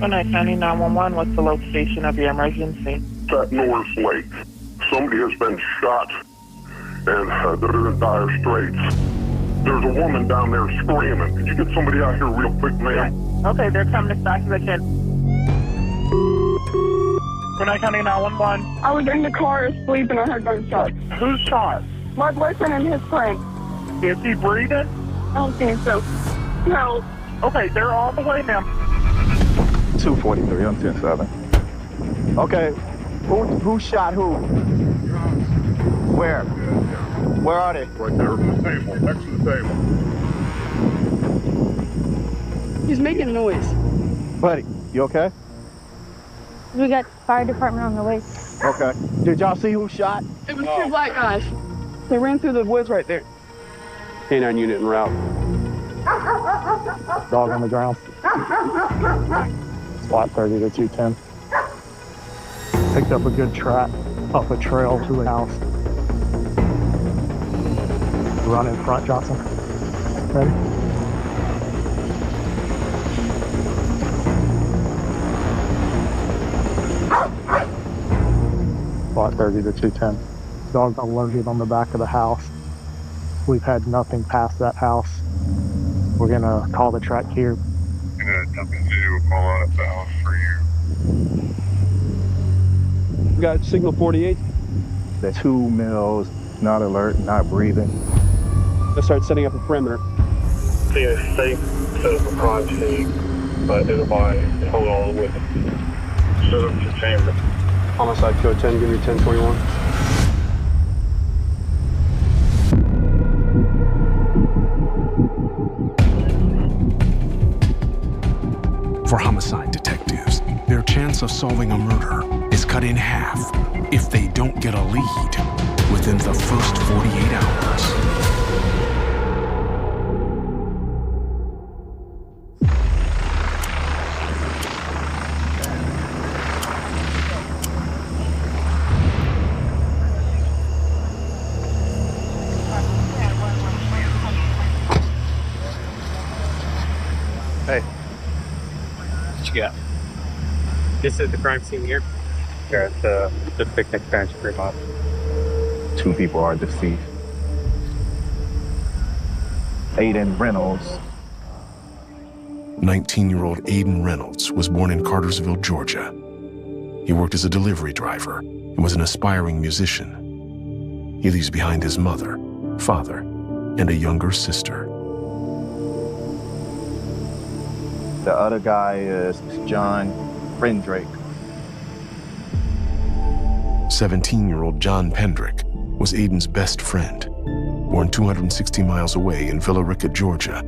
Gwinnett County 911, what's the location of your emergency? It's at Norris Lake. Somebody has been shot, and they're in dire straits. There's a woman down there screaming. Could you get somebody out here real quick, ma'am? Okay, they're coming to stop the kid. Gwinnett County 911. I was in the car asleep and I heard gunshots. Who's shot? My boyfriend and his friend. Is he breathing? I don't think so. No. Okay, they're all the way now. 243 on 10-7. Okay, who shot who? Where? Where are they? Right there on the table, next to the table. He's making noise. Buddy, you okay? We got fire department on the way. Okay. Did y'all see who shot? It was two black guys. They ran through the woods right there. Canine unit en route. Dog on the ground. SWAT 30 to 210. Picked up a good track up a trail to the house. Run in front, Johnson. Ready? SWAT 30 to 210. Dog alerted on the back of the house. We've had nothing past that house. We're gonna call the track here. I'm gonna jump in video call out at the house for you. We got signal 48. The 2 males, not alert, not breathing. Let's start setting up a perimeter. See a safe set up a crime scene, but identify hold all with it. Set up your chamber. Homicide code 10, give me 1021. For homicide detectives, their chance of solving a murder is cut in half if they don't get a lead within the first 48 hours. Hey. What you got? This is the crime scene here. Here at the picnic bench, Fremont. 2 people are deceased. Aiden Reynolds. 19-year-old Aiden Reynolds was born in Cartersville, Georgia. He worked as a delivery driver and was an aspiring musician. He leaves behind his mother, father, and a younger sister. The other guy is John Pendrick. 17-year-old John Pendrick was Aiden's best friend. Born 260 miles away in Villa Rica, Georgia,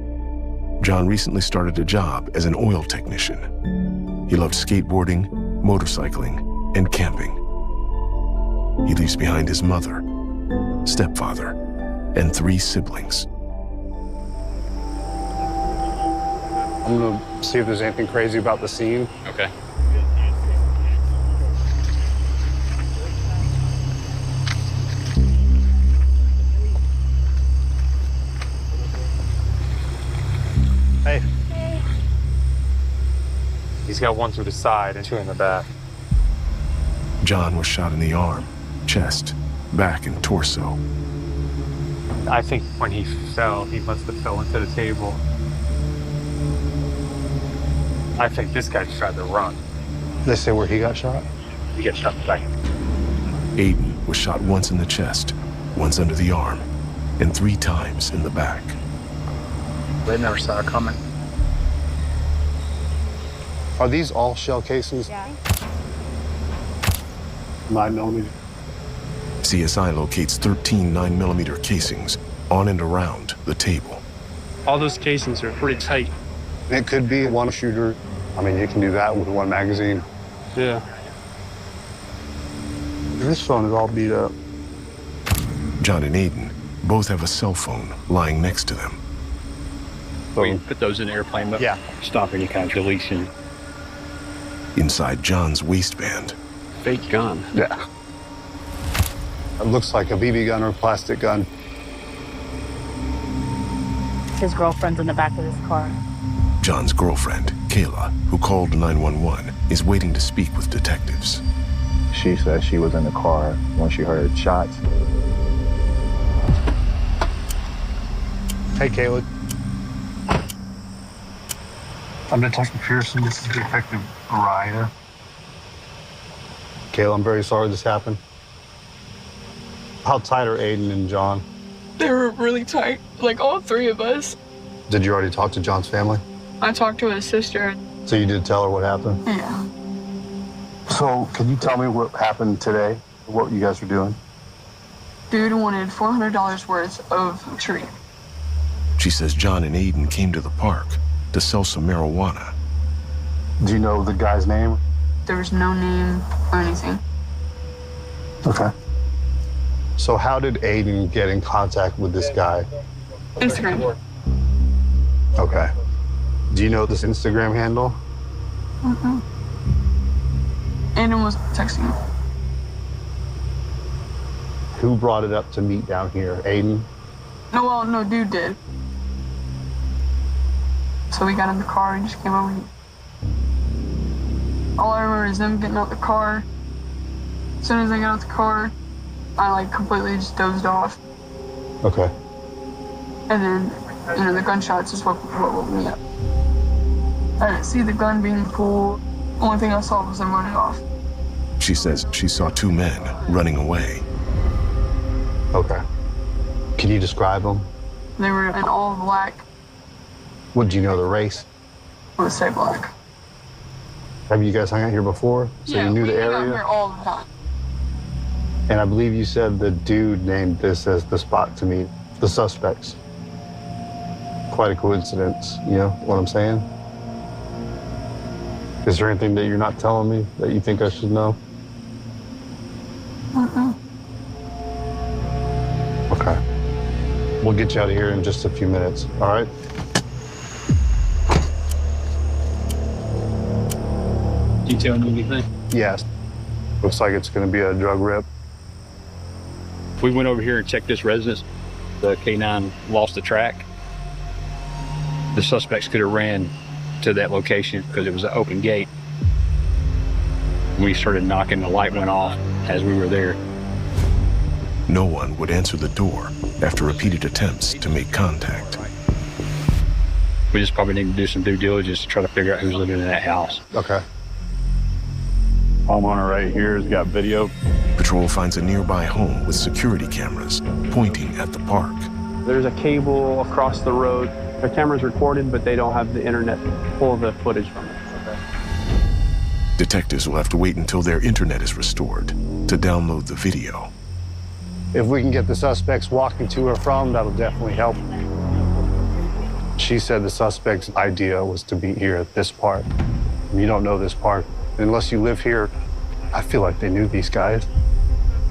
John recently started a job as an oil technician. He loved skateboarding, motorcycling, and camping. He leaves behind his mother, stepfather, and 3 siblings. I'm gonna see if there's anything crazy about the scene. Okay. Hey. Hey. He's got 1 through the side and 2 in the back. John was shot in the arm, chest, back, and torso. I think when he fell, he must have fell into the table. I think this guy tried to run. They say where he got shot? He got shot in the back. Aiden was shot once in the chest, once under the arm, and 3 times in the back. They never saw it coming. Are these all shell casings? Yeah. 9mm. CSI locates 13 9mm casings on and around the table. All those casings are pretty tight. It could be one shooter. I mean, you can do that with 1 magazine. Yeah. This phone is all beat up. John and Aiden both have a cell phone lying next to them. We put those in airplane mode. Yeah. Stop any kind of deletion. Inside John's waistband, Fake gun. Yeah. It looks like a BB gun or a plastic gun. His girlfriend's in the back of his car. John's girlfriend, Kayla, who called 911, is waiting to speak with detectives. She said she was in the car when she heard shots. Hey, Kayla. I'm Detective Pearson. This is Detective Araya. Kayla, I'm very sorry this happened. How tight are Aiden and John? They were really tight, like all three of us. Did you already talk to John's family? I talked to his sister. So you did tell her what happened? Yeah. So can you tell me what happened today? What you guys were doing? Dude wanted $400 worth of tree. She says John and Aiden came to the park to sell some marijuana. Do you know the guy's name? There was no name or anything. Okay. So how did Aiden get in contact with this guy? Instagram. Okay. Do you know this Instagram handle? Mm-hmm. Aiden was texting me. Who brought it up to meet down here? Aiden? No, well, no, dude did. So we got in the car and just came over here. All I remember is them getting out the car. As soon as I got out the car, I like completely just dozed off. Okay. And then, you know, the gunshots is what woke me up. I didn't see the gun being pulled. Only thing I saw was them running off. She says she saw two men running away. Okay. Can you describe them? They were in all black. What, do you know the race? I would say black. Have you guys hung out here before? So yeah, you knew we the hang out area? here all the time. And I believe you said the dude named this as the spot to meet the suspects. Quite a coincidence, you know what I'm saying? Is there anything that you're not telling me that you think I should know? Mm-mm. Okay. We'll get you out of here in just a few minutes, all right? You tell me anything? Yes. Looks like it's gonna be a drug rip. We went over here and checked this residence. The K9 lost the track. The suspects could have ran to that location because it was an open gate. When we started knocking, the light went off as we were there. No one would answer the door after repeated attempts to make contact. We just probably need to do some due diligence to try to figure out who's living in that house. Okay. Homeowner right here has got video. Patrol finds a nearby home with security cameras pointing at the park. There's a cable across the road. The camera's recorded, but they don't have the internet to pull the footage from it. Detectives will have to wait until their internet is restored to download the video. If we can get the suspects walking to or from, that'll definitely help. She said the suspect's idea was to be here at this park. You don't know this park. Unless you live here, I feel like they knew these guys.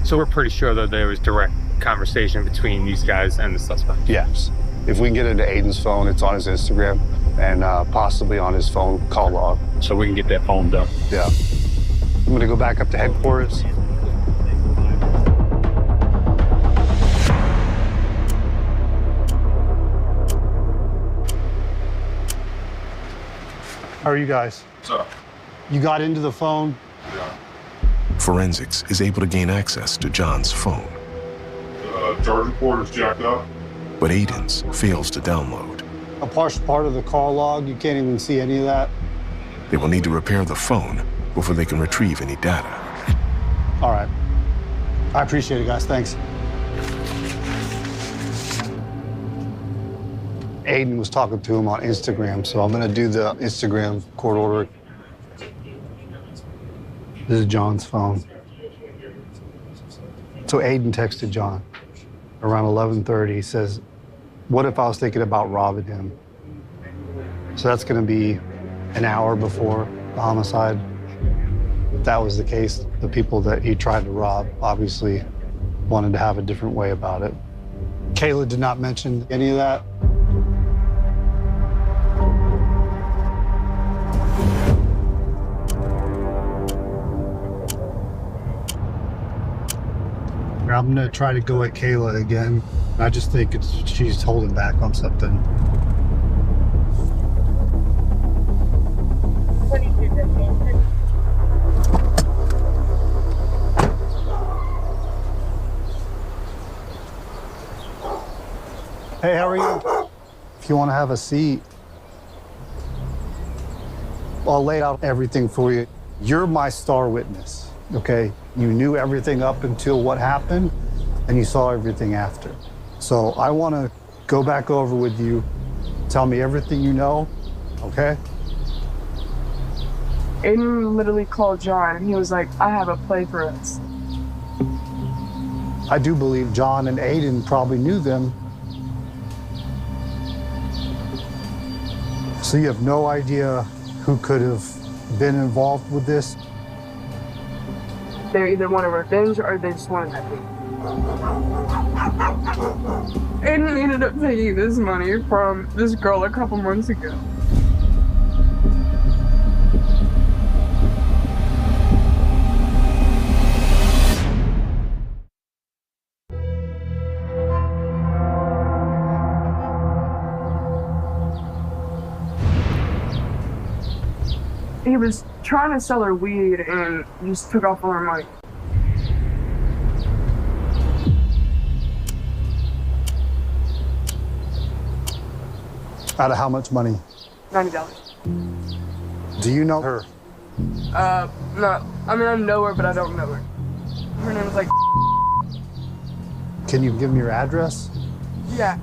So we're pretty sure that there was direct conversation between these guys and the suspect. Yes. If we can get into Aiden's phone, it's on his Instagram and possibly on his phone call log. So we can get that phone done. Yeah. I'm gonna go back up to headquarters. How are you guys? What's up? You got into the phone? Forensics is able to gain access to John's phone, Charger port is jacked up. but Aiden's fails to download. A partial part of the call log, you can't even see any of that. They will need to repair the phone before they can retrieve any data. All right. I appreciate it, guys. Thanks. Aiden was talking to him on Instagram, so I'm gonna do the Instagram court order. This is John's phone. So Aiden texted John around 11:30. He says, what if I was thinking about robbing him? So that's gonna be an hour before the homicide. If that was the case, the people that he tried to rob obviously wanted to have a different way about it. Kayla did not mention any of that. I'm gonna try to go at Kayla again. I just think she's holding back on something. Hey, how are you? If you want to have a seat, I'll lay out everything for you. You're my star witness, okay? You knew everything up until what happened, and you saw everything after. So I want to go back over with you, tell me everything you know, okay? Aiden literally called John and he was like, I have a play for us. I do believe John and Aiden probably knew them. So you have no idea who could have been involved with this? They either want revenge or they just want that thing. Aiden ended up taking this money from this girl a couple months ago. He was trying to sell her weed and just took off all her money. Out of how much money? $90. Do you know her? No. I mean, I know her, but I don't know her. Her name was like... Can you give me your address? Yeah.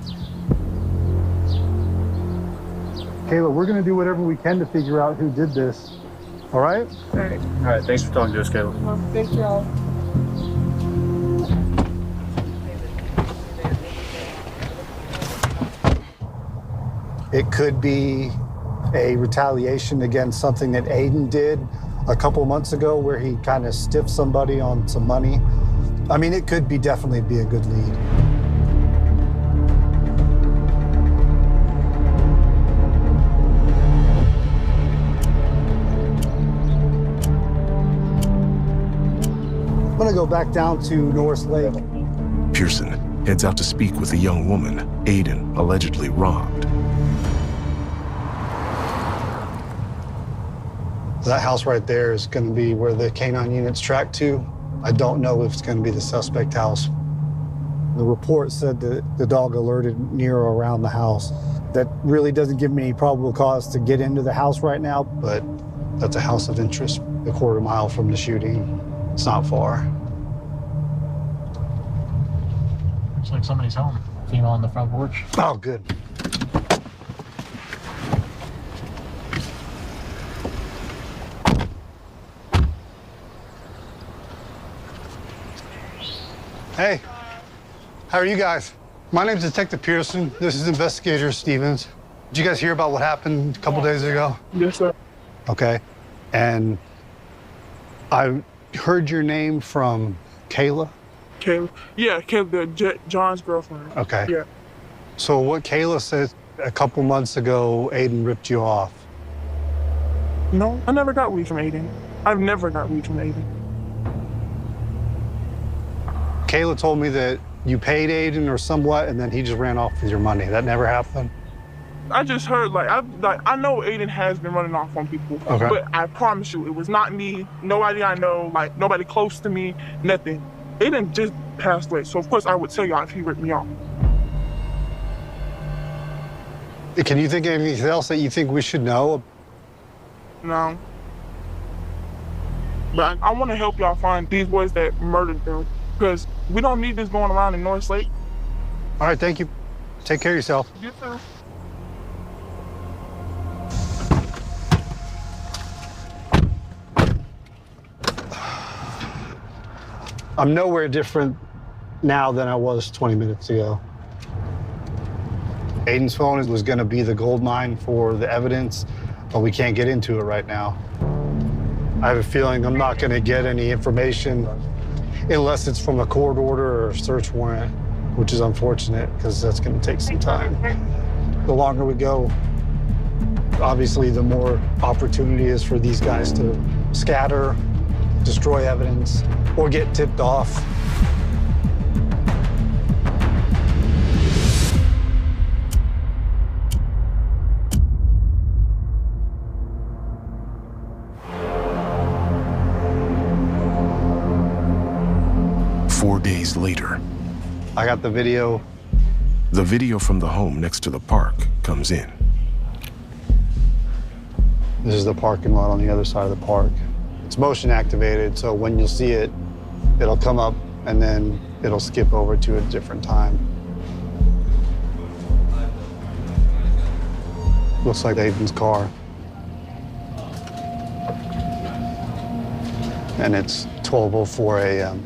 Kayla, we're gonna do whatever we can to figure out who did this. All right? All right. All right, thanks for talking to us, Caleb. Well, thank y'all. It could be a retaliation against something that Aiden did a couple months ago where he kind of stiffed somebody on some money. I mean, it could be definitely be a good lead. I'm gonna go back down to Norris Lake. Pearson heads out to speak with a young woman Aiden allegedly robbed. That house right there is gonna be where the K-9 unit's tracked to. I don't know if it's gonna be the suspect house. The report said that the dog alerted near or around the house. That really doesn't give me any probable cause to get into the house right now, but that's a house of interest a quarter mile from the shooting. It's not far. Looks like somebody's home. Female on the front porch. Oh, good. Hey, how are you guys? My name's Detective Pearson. This is Investigator Stevens. Did you guys hear about what happened a couple days ago? Yes, sir. Okay. And I heard your name from Kayla. Kayla? Yeah, Kayla, John's girlfriend. Okay. Yeah. So what Kayla said a couple months ago, Aiden ripped you off. No, I never got weed from Aiden. I've never got weed from Aiden. Kayla told me that you paid Aiden or somewhat, and then he just ran off with your money. That never happened? I just heard, I know Aiden has been running off on people, Okay. but I promise you, it was not me, nobody I know, nobody close to me, nothing. Aiden just passed away, so of course I would tell y'all if he ripped me off. Can you think of anything else that you think we should know? No. But I want to help y'all find these boys that murdered them, because we don't need this going around in Norris Lake. All right, thank you. Take care of yourself. You too. I'm nowhere different now than I was 20 minutes ago. Aiden's phone was going to be the gold mine for the evidence, but we can't get into it right now. I have a feeling I'm not going to get any information unless it's from a court order or a search warrant, which is unfortunate because that's going to take some time. The longer we go, obviously, the more opportunity is for these guys to scatter, destroy evidence, or get tipped off. 4 days later, I got the video. the video from the home next to the park comes in. This is the parking lot on the other side of the park. It's motion activated, so when you'll see it, it'll come up and then it'll skip over to a different time. Looks like Aiden's car. And it's 12:04 a.m.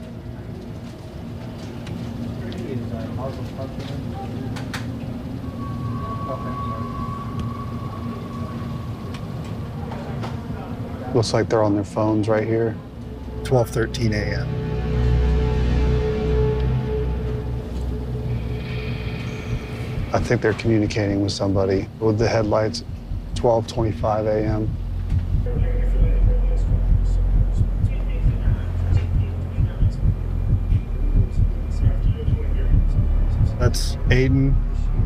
Looks like they're on their phones right here. 12:13 a.m. I think they're communicating with somebody with the headlights. 12:25 a.m. That's Aiden,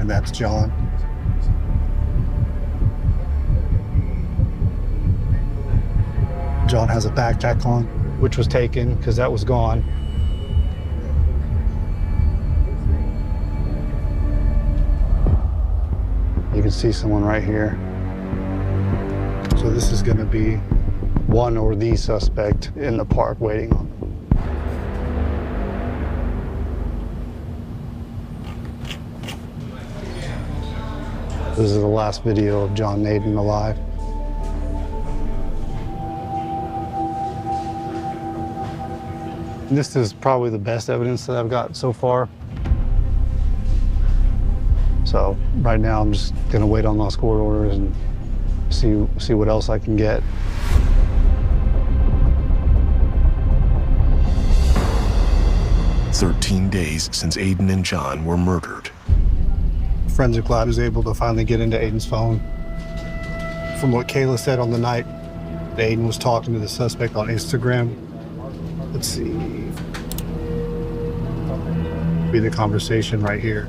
and that's John. John has a backpack on, which was taken because that was gone. You can see someone right here. So this is going to be one or the suspect in the park waiting on them. This is the last video of John Aiden alive. This is probably the best evidence that I've got so far. So right now I'm just gonna wait on those court orders and see what else I can get. "13 days since Aiden and John were murdered. Forensic Lab is able to finally get into Aiden's phone. From what Kayla said on the night, Aiden was talking to the suspect on Instagram. Let's see. Be the conversation right here.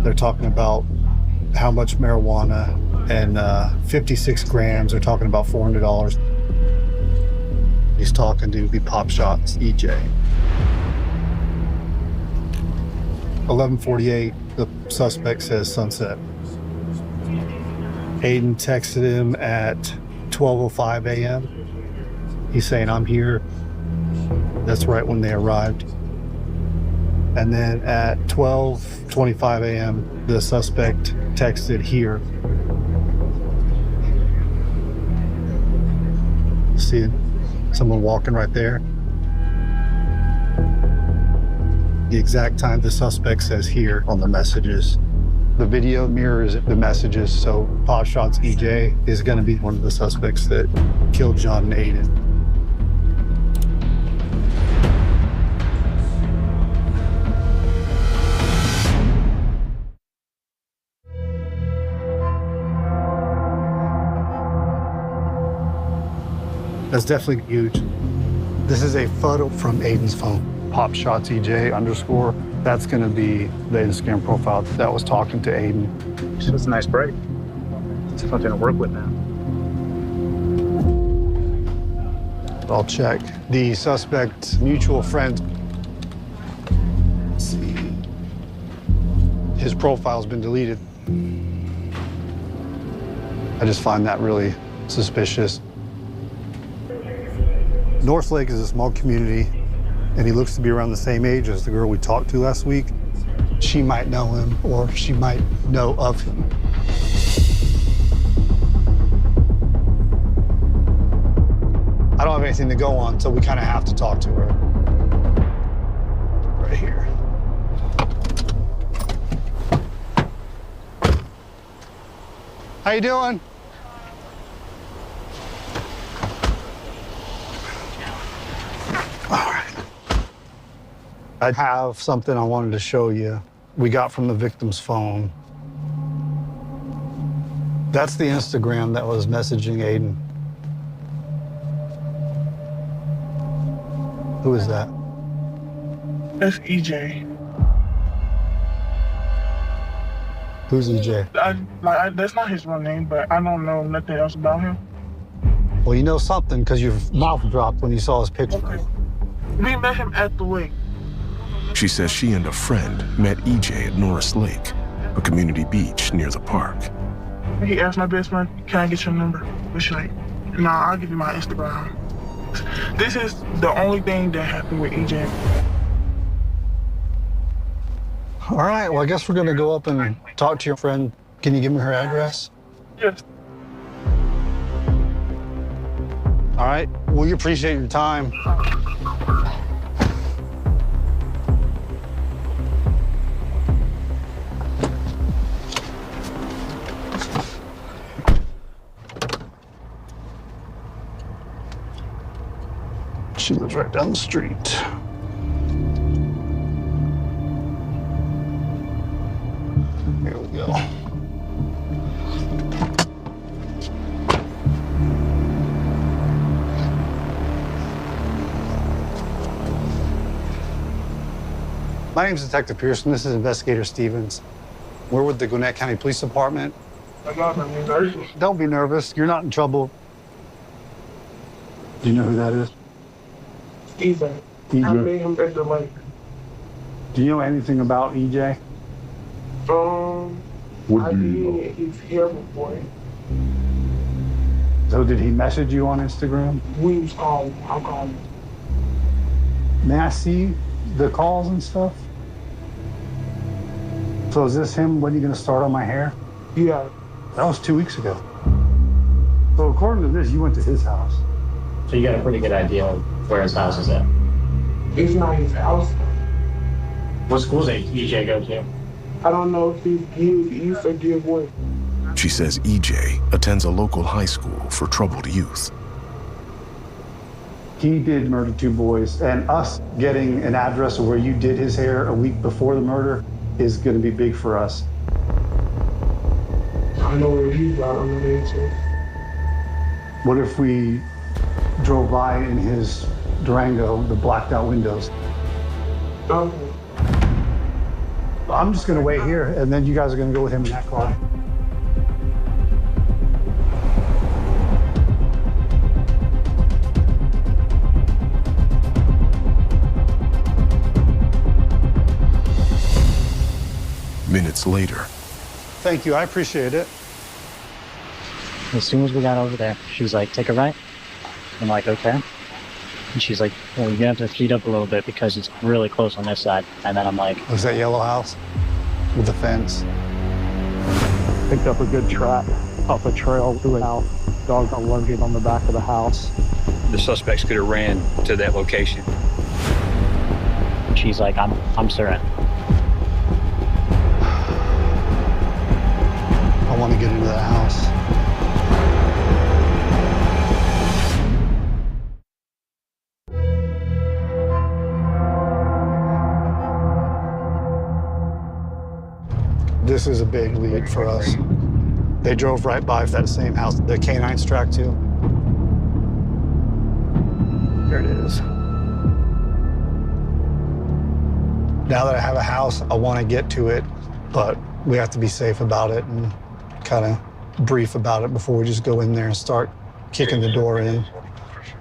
They're talking about how much marijuana and 56 grams. They're talking about $400. He's talking to the Pop Shots EJ. 11:48, the suspect says Sunset. Aiden texted him at 12:05 a.m. He's saying, "I'm here." That's right when they arrived. And then at 12:25 a.m., the suspect texted here. See someone walking right there? The exact time the suspect says here on the messages. The video mirrors the messages, so Pop Shots EJ is going to be one of the suspects that killed John and Aiden. That's definitely huge. This is a photo from Aiden's phone. Pop Shots EJ _ That's going to be the Instagram profile that was talking to Aiden. She was a nice break. It's something to work with now. I'll check. The suspect's mutual friend. Let's see. His profile's been deleted. I just find that really suspicious. Northlake is a small community, and he looks to be around the same age as the girl we talked to last week. She might know him, or she might know of him. I don't have anything to go on, so we kind of have to talk to her. Right here. How you doing? I have something I wanted to show you. We got from the victim's phone. That's the Instagram that was messaging Aiden. Who is that? That's EJ. Who's EJ? That's not his real name, but I don't know nothing else about him. Well, you know something because your mouth dropped when you saw his picture. Okay. We met him at the lake. She says she and a friend met EJ at Norris Lake, a community beach near the park. He asked my best friend, can I get your number? She's like, nah, I'll give you my Instagram. This is the only thing that happened with EJ. All right, well, I guess we're gonna go up and talk to your friend. Can you give me her address? Yes. All right, we appreciate your time. She lives right down the street. Here we go. My name's Detective Pearson. This is Investigator Stevens. We're with the Gwinnett County Police Department. I'm not nervous. Don't be nervous. You're not in trouble. Do you know who that is? EJ. I met him at the lake. Do you know anything about EJ? I did his hair before. So did he message you on Instagram? We was calling. I'm calling. May I see the calls and stuff? So is this him? When are you gonna start on my hair? Yeah. That was 2 weeks ago. So according to this, you went to his house. So you got a pretty good idea of where his house is at. It's not his house. What schools did EJ go to? I don't know if he's give east or give west. She says EJ attends a local high school for troubled youth. He did murder 2 boys, and us getting an address of where you did his hair a week before the murder is gonna be big for us. I know where he's at on the answer. What if we drove by in his Durango, the blacked out windows? Okay. I'm just gonna wait here, and then you guys are gonna go with him in that car. Minutes later, Thank you, I appreciate it. As soon as we got over there, she was like, take a right. I'm like, okay. And she's like, well, you're gonna have to speed up a little bit because it's really close on this side. And then I'm like, Was that yellow house with the fence? Picked up a good track up a trail to a house. Dog got located on the back of the house. The suspects could have ran to that location. she's like, I'm certain. I want to get into that house. This is a big lead for us. They drove right by that same house the canines tracked to. There it is. Now that I have a house, I want to get to it, but we have to be safe about it and kind of brief about it before we just go in there and start kicking the door in.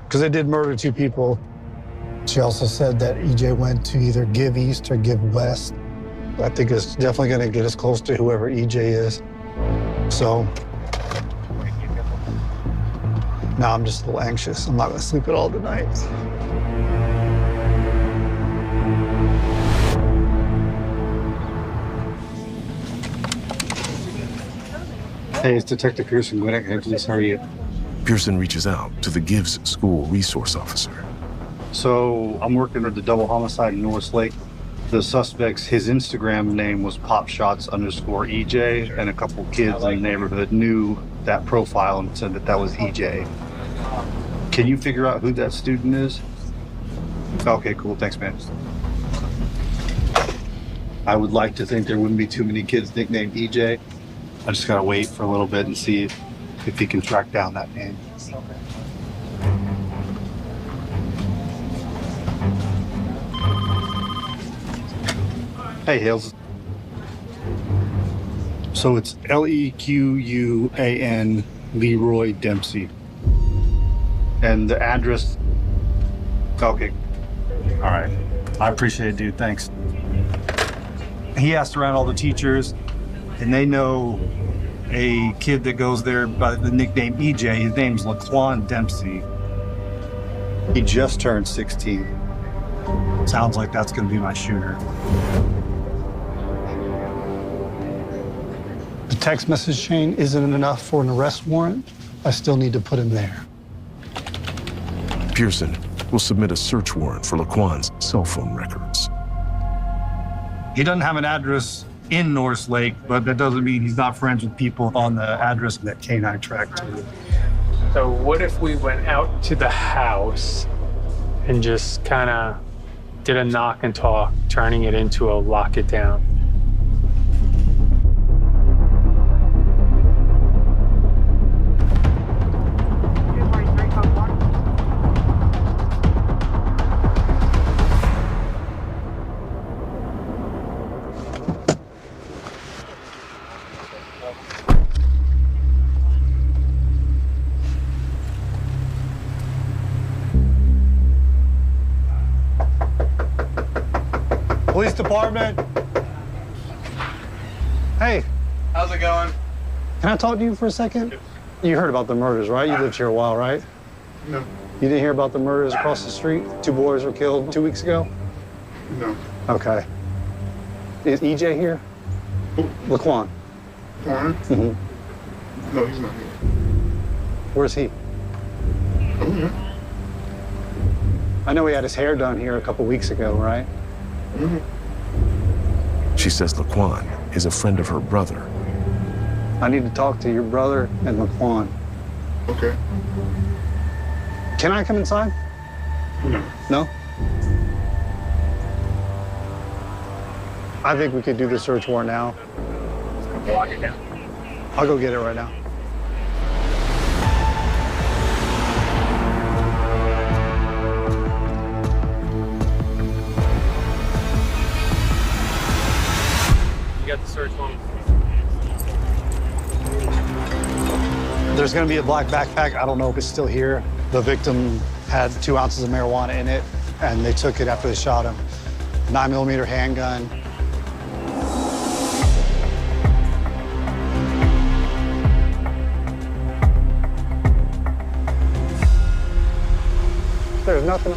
Because they did murder 2 people. She also said that EJ went to either give east or give west. I think it's definitely going to get us close to whoever EJ is. So now I'm just a little anxious. I'm not going to sleep at all tonight. Hey, it's Detective Pearson. Gwinnett County. How are you? Pearson reaches out to the Gives School resource officer. So I'm working at the double homicide in Norris Lake. The suspect's, his Instagram name was popshots_EJ, and a couple kids in the neighborhood knew that profile and said that that was EJ. Can you figure out who that student is? Okay, cool. Thanks, man. I would like to think there wouldn't be too many kids nicknamed EJ. I just gotta wait for a little bit and see if he can track down that name. Hey, Hales. So it's Lequan Leroy Dempsey. And the address, okay. All right. I appreciate it, dude. Thanks. He asked around all the teachers, and they know a kid that goes there by the nickname EJ. His name's Laquan Dempsey. He just turned 16. Sounds like that's going to be my shooter. The text message chain isn't enough for an arrest warrant. I still need to put him there. Pearson will submit a search warrant for Laquan's cell phone records. He doesn't have an address in North Lake, but that doesn't mean he's not friends with people on the address that K9 tracked to. So what if we went out to the house and just kind of did a knock and talk, turning it into a lock it down? Police department. Hey. How's it going? Can I talk to you for a second? You heard about the murders, right? You lived here a while, right? No. You didn't hear about the murders across the street? 2 boys were killed 2 weeks ago? No. Okay. Is EJ here? Who? Laquan. Laquan? Mm-hmm. No, he's not here. Where's he? Oh, yeah. I know he had his hair done here a couple weeks ago, right? Mm-hmm. She says Laquan is a friend of her brother. I need to talk to your brother and Laquan. Okay. Can I come inside? No. No? I think we could do the search warrant now. Lock it down. I'll go get it right now. You got the search warrant. There's gonna be a black backpack. I don't know if it's still here. The victim had 2 ounces of marijuana in it, and they took it after they shot him. 9mm handgun. There's nothing.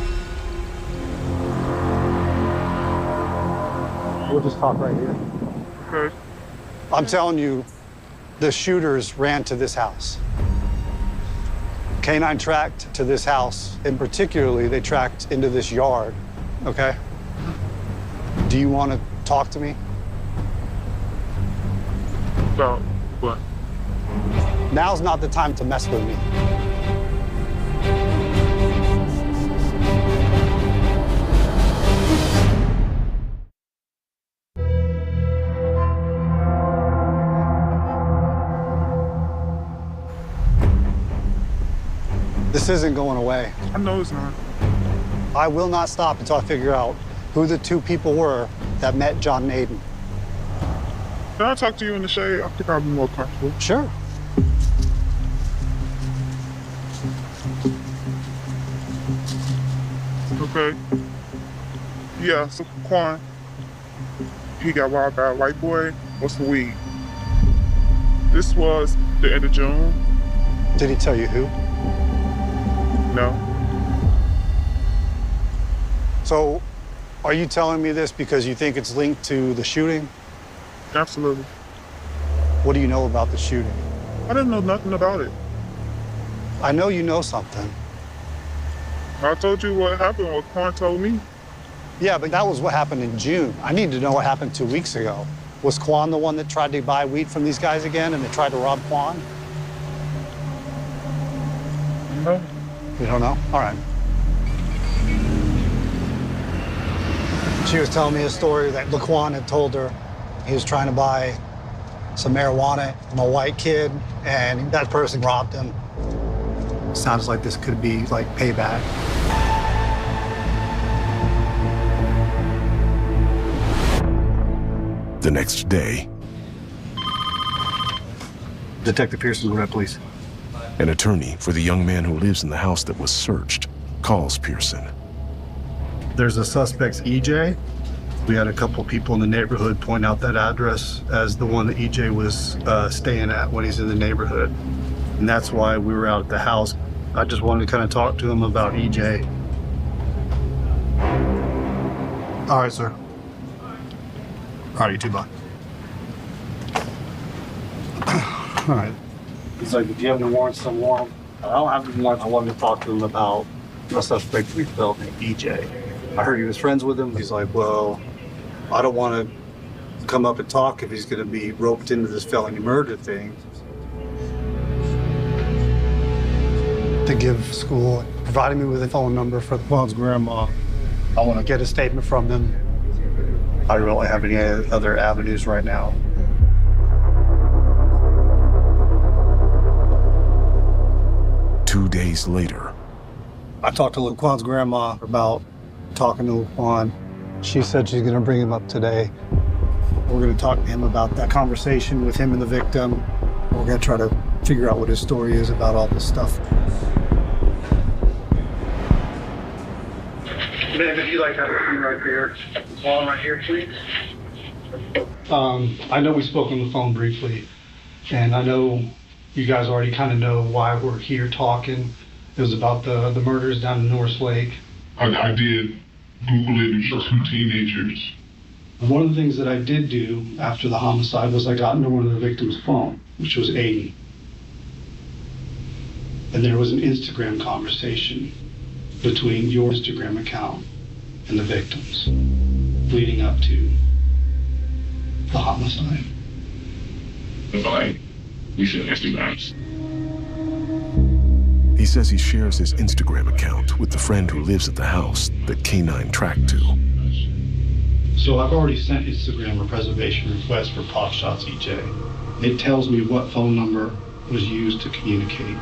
We'll just talk right here. Okay. I'm telling you, the shooters ran to this house. K9 tracked to this house, and particularly they tracked into this yard, okay? Do you want to talk to me? About what? Now's not the time to mess with me. This isn't going away. I know it's not. I will not stop until I figure out who the 2 people were that met John and Aiden. Can I talk to you in the shade? I think I'll be more comfortable. Sure. Okay. Yeah, so Quan, he got robbed by a white boy with some weed. This was the end of June. Did he tell you who? No. So, are you telling me this because you think it's linked to the shooting? Absolutely. What do you know about the shooting? I didn't know nothing about it. I know you know something. I told you what happened, what Quan told me. Yeah, but that was what happened in June. I need to know what happened 2 weeks ago. Was Quan the one that tried to buy weed from these guys again and they tried to rob Quan? No. You don't know? All right. She was telling me a story that Laquan had told her. He was trying to buy some marijuana from a white kid, and that person robbed him. Sounds like this could be like payback. The next day, Detective Pearson, go ahead, please. an attorney for the young man who lives in the house that was searched calls Pearson. There's a suspect's EJ. We had a couple people in the neighborhood point out that address as the one that EJ was staying at when he's in the neighborhood. And that's why we were out at the house. I just wanted to kind of talk to him about EJ. All right, sir. All right, you too, bud. All right. He's like, do you have any warrants? I don't have any warrants. I wanted to talk to him about a suspect we felt named EJ. I heard he was friends with him. He's like, well, I don't want to come up and talk if he's going to be roped into this felony murder thing. To give school, providing me with a phone number for Claude's grandma. I want to get a statement from them. I don't really have any other avenues right now. Two days later, I talked to Laquan's grandma about talking to Laquan. She said she's going to bring him up today. We're going to talk to him about that conversation with him and the victim. We're going to try to figure out what his story is about all this stuff. Ma'am, if you'd like to have a few right there, while I'm right here, please. I know we spoke on the phone briefly, and I know you guys already kind of know why we're here talking. It was about the murders down in Norris Lake. I did Google it. It was 2 teenagers. One of the things that I did do after the homicide was I got into one of the victims' phone, which was Aiden. And there was an Instagram conversation between your Instagram account and the victims leading up to the homicide. Like, we should Instagrams. he says he shares his Instagram account with the friend who lives at the house that K9 tracked to. So I've already sent Instagram a preservation request for Pop Shots EJ. It tells me what phone number was used to communicate.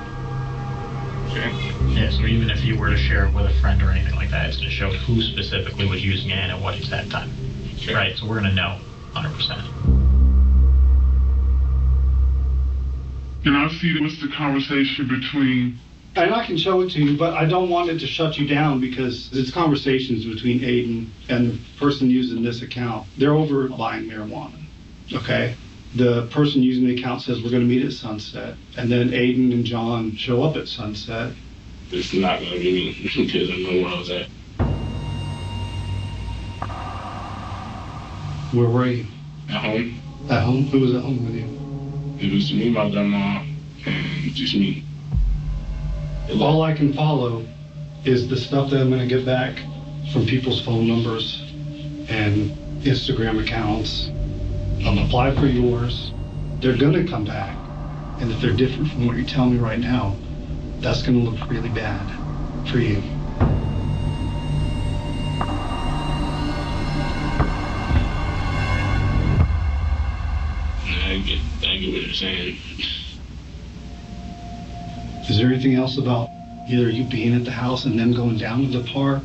Okay. Yeah, so even if you were to share it with a friend or anything like that, it's going to show who specifically was using it and at what exact time. Okay. Right, so we're going to know 100%. Can I see what's the conversation between... And I can show it to you, but I don't want it to shut you down because it's conversations between Aiden and the person using this account. They're over buying marijuana, okay? The person using the account says we're going to meet at sunset, and then Aiden and John show up at sunset. It's not going to be me because I know where I was at. Where were you? At home. At home? Who was at home with you? It was me, my grandma, and just me. All I can follow is the stuff that I'm going to get back from people's phone numbers and Instagram accounts. I'm going to apply for yours. They're going to come back. And if they're different from what you tell me right now, that's going to look really bad for you. I get what you're saying. Is there anything else about either you being at the house and them going down to the park,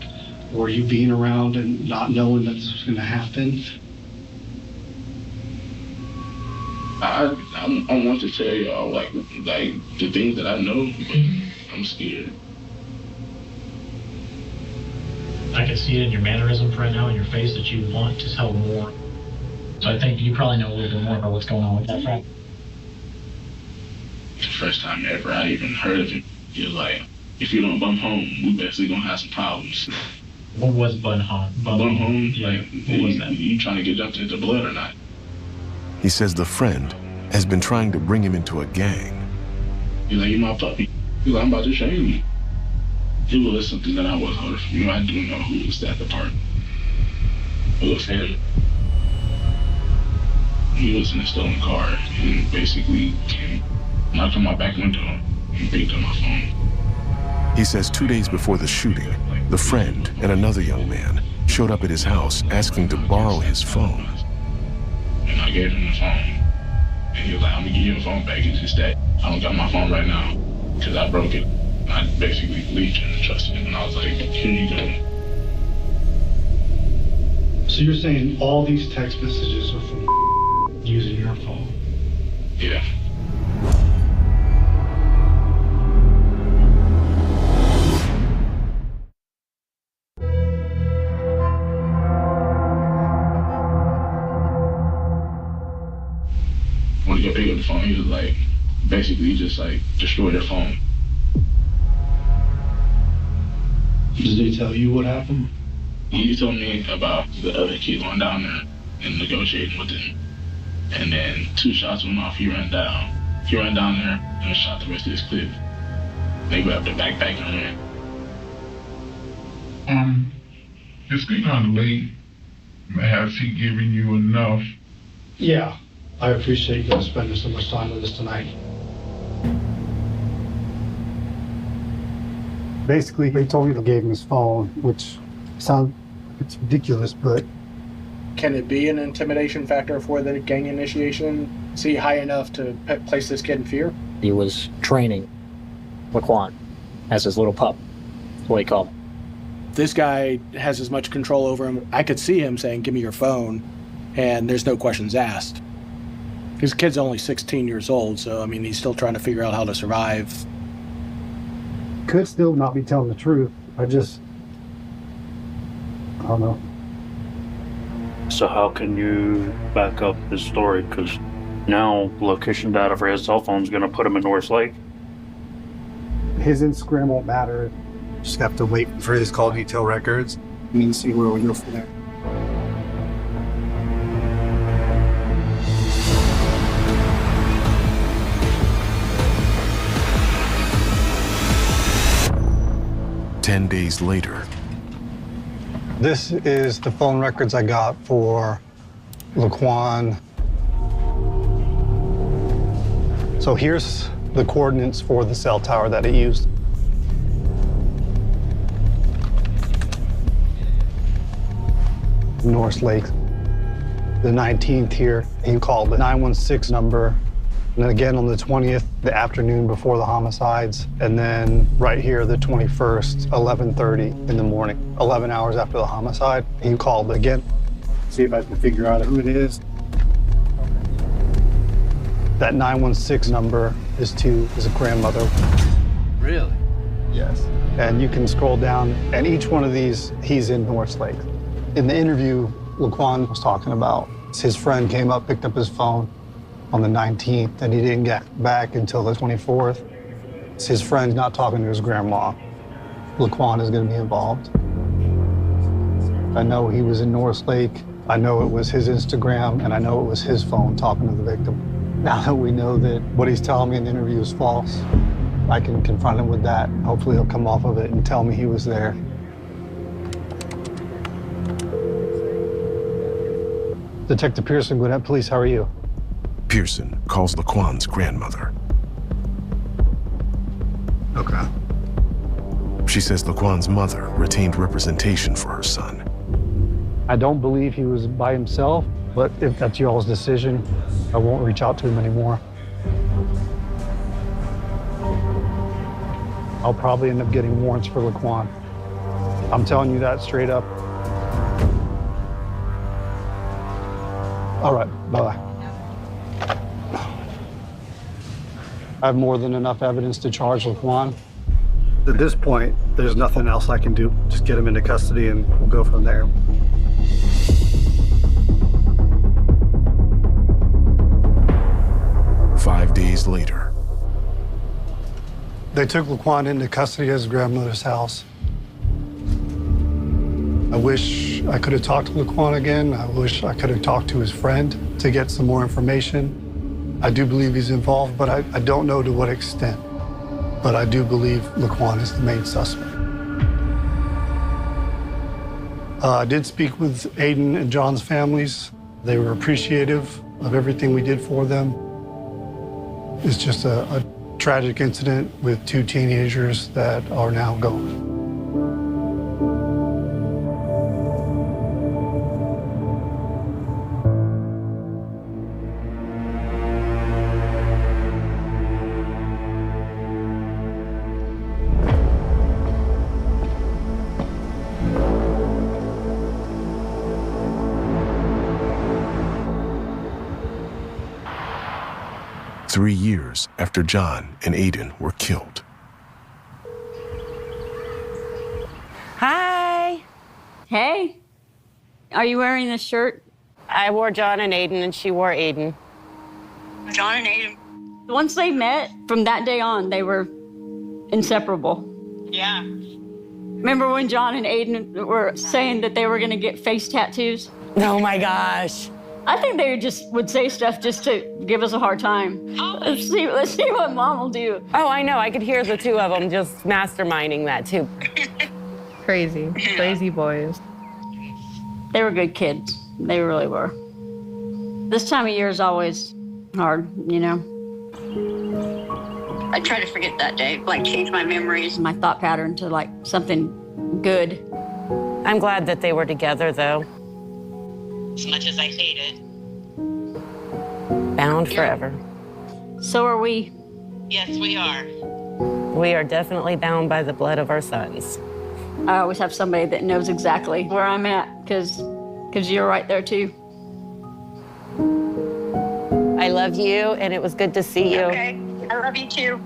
or you being around and not knowing that this was going to happen? I want to tell y'all like the things that I know, but I'm scared. I can see it in your mannerisms right now in your face that you want to tell more. So I think you probably know a little bit more about what's going on with that fact. The first time ever I even heard of it, he was like, if you don't bum home, we basically gonna have some problems. What was bum home? Bum home? Yeah. Like, what was that? You trying to get jumped into blood or not? He says the friend has been trying to bring him into a gang. He's like, you my puppy. He's like, I'm about to shame you. It was something that I was heard from. You know, I do know who was at the park. It was him. He was in a stolen car and basically knocked on my back window and picked up my phone. He says 2 days before the shooting, the friend and another young man showed up at his house asking to borrow his phone. And I gave him the phone. And he was like, I'm gonna give you a phone back. It's just that I don't got my phone right now because I broke it. I basically believed him and trusted him. And I was like, here you go. So you're saying all these text messages are from using your phone? Yeah. the phone. He was like, basically just like destroy their phone. Did they tell you what happened? He told me about the other kid going down there and negotiating with him. And then 2 shots went off, he ran down. He ran down there and shot the rest of his clip. They grabbed the backpack and ran. It's getting kind of late. Has he given you enough? Yeah, I appreciate you guys spending so much time with us tonight. Basically, he told me to give him his phone, which it's ridiculous, but can it be an intimidation factor for the gang initiation? Is he high enough to place this kid in fear? He was training Laquan as his little pup. That's what he called him. This guy has as much control over him. I could see him saying, give me your phone, and there's no questions asked. His kid's only 16 years old, so, I mean, he's still trying to figure out how to survive. Could still not be telling the truth. I don't know. So how can you back up his story? Because now location data for his cell phone is going to put him in North Lake. His Instagram won't matter. Just have to wait for his call detail records and see where we go from there. Ten days later. This is the phone records I got for Laquan. So here's the coordinates for the cell tower that he used. North Lake. The 19th here, he called the 916 number. And then again on the 20th, the afternoon before the homicides. And then right here, the 21st, 11:30 in the morning, 11 hours after the homicide, he called again. See if I can figure out who it is. That 916 number is to his grandmother. Really? Yes. And you can scroll down, and each one of these, he's in North Lake. In the interview Laquan was talking about, his friend came up, picked up his phone on the 19th, and he didn't get back until the 24th. It's his friend's not talking to his grandma. Laquan is going to be involved. I know he was in North Lake. I know it was his Instagram, and I know it was his phone talking to the victim. Now that we know that what he's telling me in the interview is false, I can confront him with that. Hopefully he'll come off of it and tell me he was there. Detective Pearson, Gwinnett Police, how are you? Pearson calls Laquan's grandmother. Okay. She says Laquan's mother retained representation for her son. I don't believe he was by himself, but if that's y'all's decision, I won't reach out to him anymore. I'll probably end up getting warrants for Laquan. I'm telling you that straight up. All right, bye-bye. I have more than enough evidence to charge Laquan. At this point, there's nothing else I can do. Just get him into custody and we'll go from there. Five days later. They took Laquan into custody at his grandmother's house. I wish I could have talked to Laquan again. I wish I could have talked to his friend to get some more information. I do believe he's involved, but I don't know to what extent. But I do believe Laquan is the main suspect. I did speak with Aiden and John's families. They were appreciative of everything we did for them. It's just a tragic incident with 2 teenagers that are now gone. Three years after John and Aiden were killed. Hi. Hey. Are you wearing this shirt? I wore John and Aiden, and she wore Aiden. John and Aiden. Once they met, from that day on, they were inseparable. Yeah. Remember when John and Aiden were saying that they were going to get face tattoos? Oh my gosh. I think they just would say stuff just to give us a hard time. Let's see what Mom will do. Oh, I know. I could hear the two of them just masterminding that too. Crazy boys. They were good kids. They really were. This time of year is always hard, you know. I try to forget that day, like change my memories, my thought pattern to like something good. I'm glad that they were together though. As much as I hate it. Bound forever. So are we. Yes, we are. We are definitely bound by the blood of our sons. I always have somebody that knows exactly where I'm at, because you're right there too. I love you, and it was good to see you. Okay, I love you too.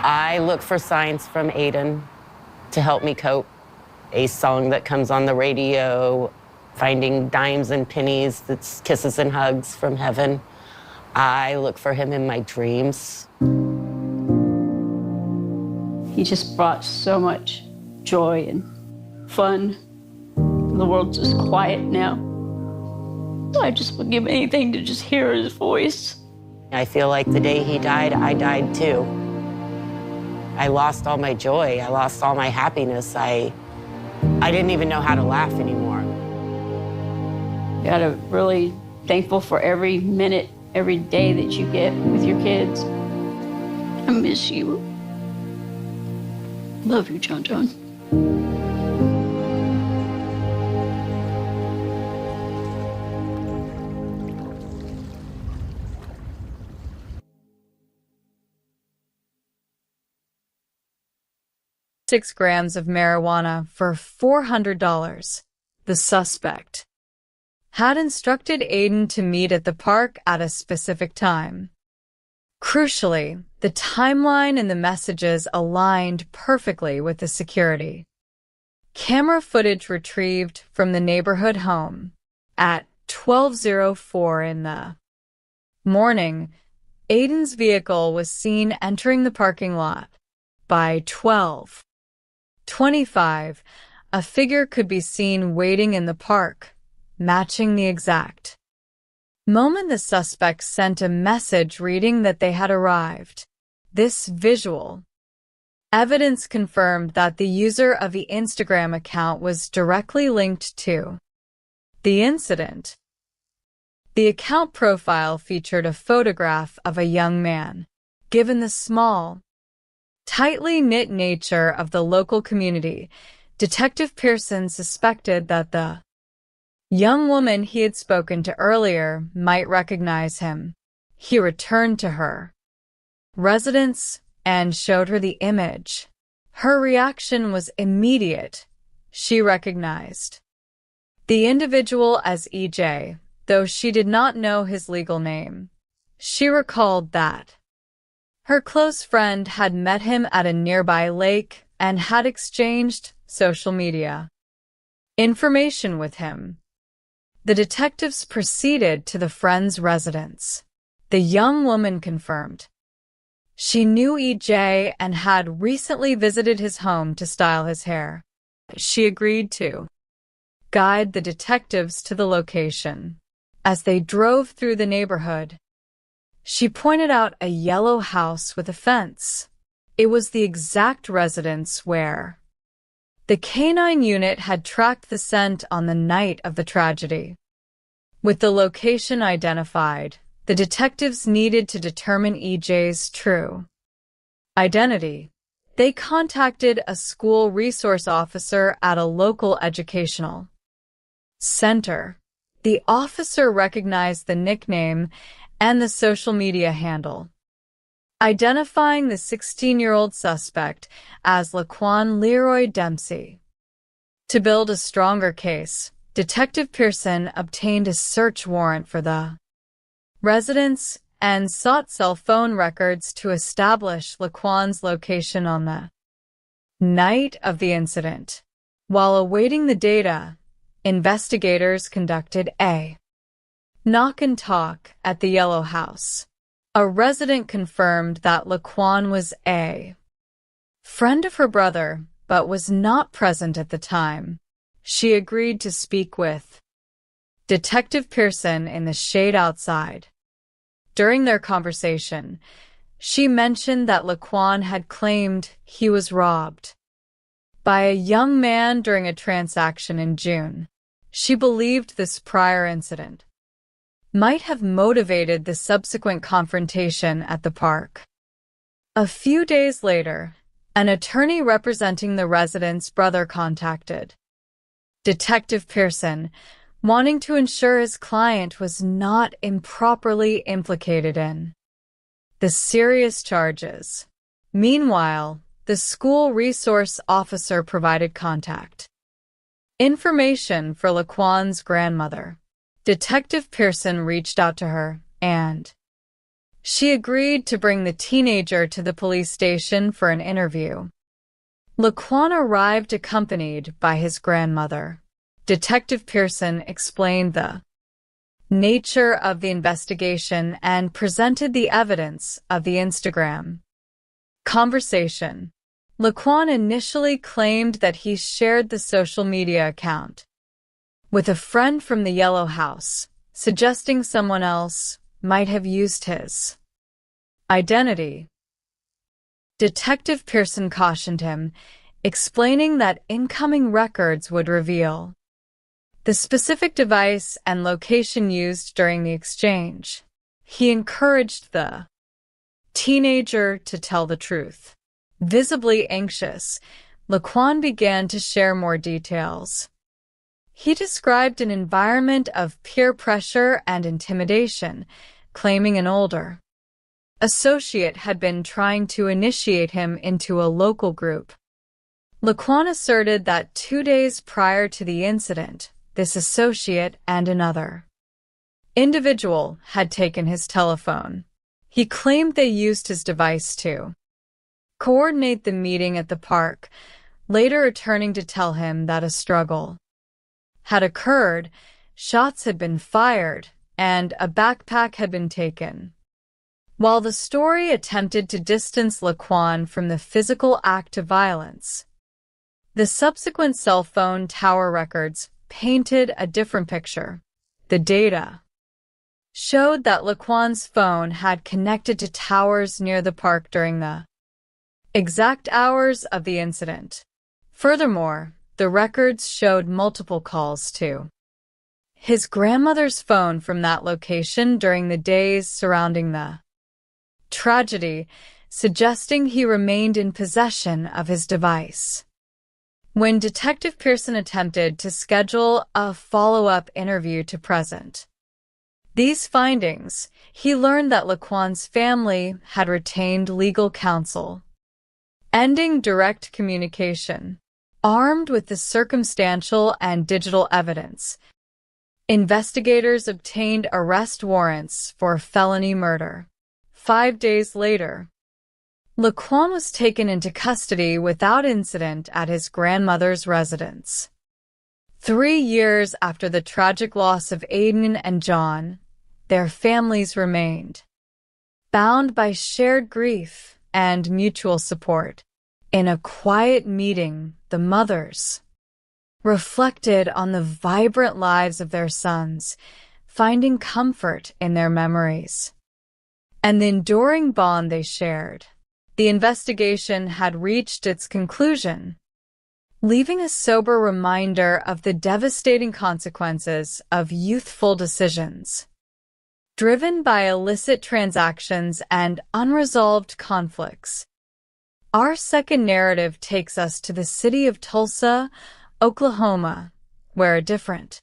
I look for signs from Aiden to help me cope. A song that comes on the radio, finding dimes and pennies, that's kisses and hugs from heaven. I look for him in my dreams. He just brought so much joy and fun. The world's just quiet now. I just would give anything to just hear his voice. I feel like the day he died, I died too. I lost all my joy. I lost all my happiness. I didn't even know how to laugh anymore. You gotta really thankful for every minute, every day that you get with your kids. I miss you. Love you, John John. 6 grams of marijuana for $400. The suspect had instructed Aiden to meet at the park at a specific time. Crucially, the timeline and the messages aligned perfectly with the security. Camera footage retrieved from the neighborhood home at 12:04 in the morning. Aiden's vehicle was seen entering the parking lot. By 12:25, a figure could be seen waiting in the park, matching the exact moment the suspect sent a message reading that they had arrived. This visual evidence confirmed that the user of the Instagram account was directly linked to the incident. The account profile featured a photograph of a young man. Given the small, tightly knit nature of the local community, Detective Pearson suspected that the young woman he had spoken to earlier might recognize him. He returned to her residence and showed her the image. Her reaction was immediate. She recognized the individual as EJ, though she did not know his legal name. She recalled that her close friend had met him at a nearby lake and had exchanged social media information with him. The detectives proceeded to the friend's residence. The young woman confirmed she knew EJ and had recently visited his home to style his hair. She agreed to guide the detectives to the location. As they drove through the neighborhood, she pointed out a yellow house with a fence. It was the exact residence where the canine unit had tracked the scent on the night of the tragedy. With the location identified, the detectives needed to determine EJ's true identity. They contacted a school resource officer at a local educational center. The officer recognized the nickname and the social media handle, identifying the 16-year-old suspect as Laquan Leroy Dempsey. To build a stronger case, Detective Pearson obtained a search warrant for the residence and sought cell phone records to establish Laquan's location on the night of the incident. While awaiting the data, investigators conducted a Knock and talk at the Yellow House. A resident confirmed that Laquan was a friend of her brother, but was not present at the time. She agreed to speak with Detective Pearson in the shade outside. During their conversation, she mentioned that Laquan had claimed he was robbed by a young man during a transaction in June. She believed this prior incident might have motivated the subsequent confrontation at the park. A few days later, an attorney representing the resident's brother contacted Detective Pearson, wanting to ensure his client was not improperly implicated in the serious charges. Meanwhile, the school resource officer provided contact information for Laquan's grandmother. Detective Pearson reached out to her, and she agreed to bring the teenager to the police station for an interview. Laquan arrived accompanied by his grandmother. Detective Pearson explained the nature of the investigation and presented the evidence of the Instagram conversation. Laquan initially claimed that he shared the social media account with a friend from the Yellow House, suggesting someone else might have used his identity. Detective Pearson cautioned him, explaining that incoming records would reveal the specific device and location used during the exchange. He encouraged the teenager to tell the truth. Visibly anxious, Laquan began to share more details. He described an environment of peer pressure and intimidation, claiming an older associate had been trying to initiate him into a local group. Laquan asserted that 2 days prior to the incident, this associate and another individual had taken his telephone. He claimed they used his device to coordinate the meeting at the park, later returning to tell him that a struggle had occurred, shots had been fired, and a backpack had been taken. While the story attempted to distance Laquan from the physical act of violence, the subsequent cell phone tower records painted a different picture. The data showed that Laquan's phone had connected to towers near the park during the exact hours of the incident. Furthermore, the records showed multiple calls to his grandmother's phone from that location during the days surrounding the tragedy, suggesting he remained in possession of his device. When Detective Pearson attempted to schedule a follow-up interview to present these findings, he learned that Laquan's family had retained legal counsel, ending direct communication. Armed with the circumstantial and digital evidence, investigators obtained arrest warrants for felony murder. 5 days later, Laquan was taken into custody without incident at his grandmother's residence. 3 years after the tragic loss of Aiden and John, their families remained bound by shared grief and mutual support. In a quiet meeting, the mothers reflected on the vibrant lives of their sons, finding comfort in their memories and the enduring bond they shared. The investigation had reached its conclusion, leaving a sober reminder of the devastating consequences of youthful decisions driven by illicit transactions and unresolved conflicts. Our second narrative takes us to the city of Tulsa, Oklahoma, where a different